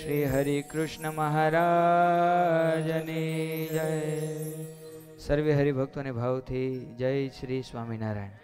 શ્રી હરિકૃષ્ણ મહારાજની જય. સર્વે હરિભક્તોને ભાવથી જય શ્રી સ્વામિનારાયણ.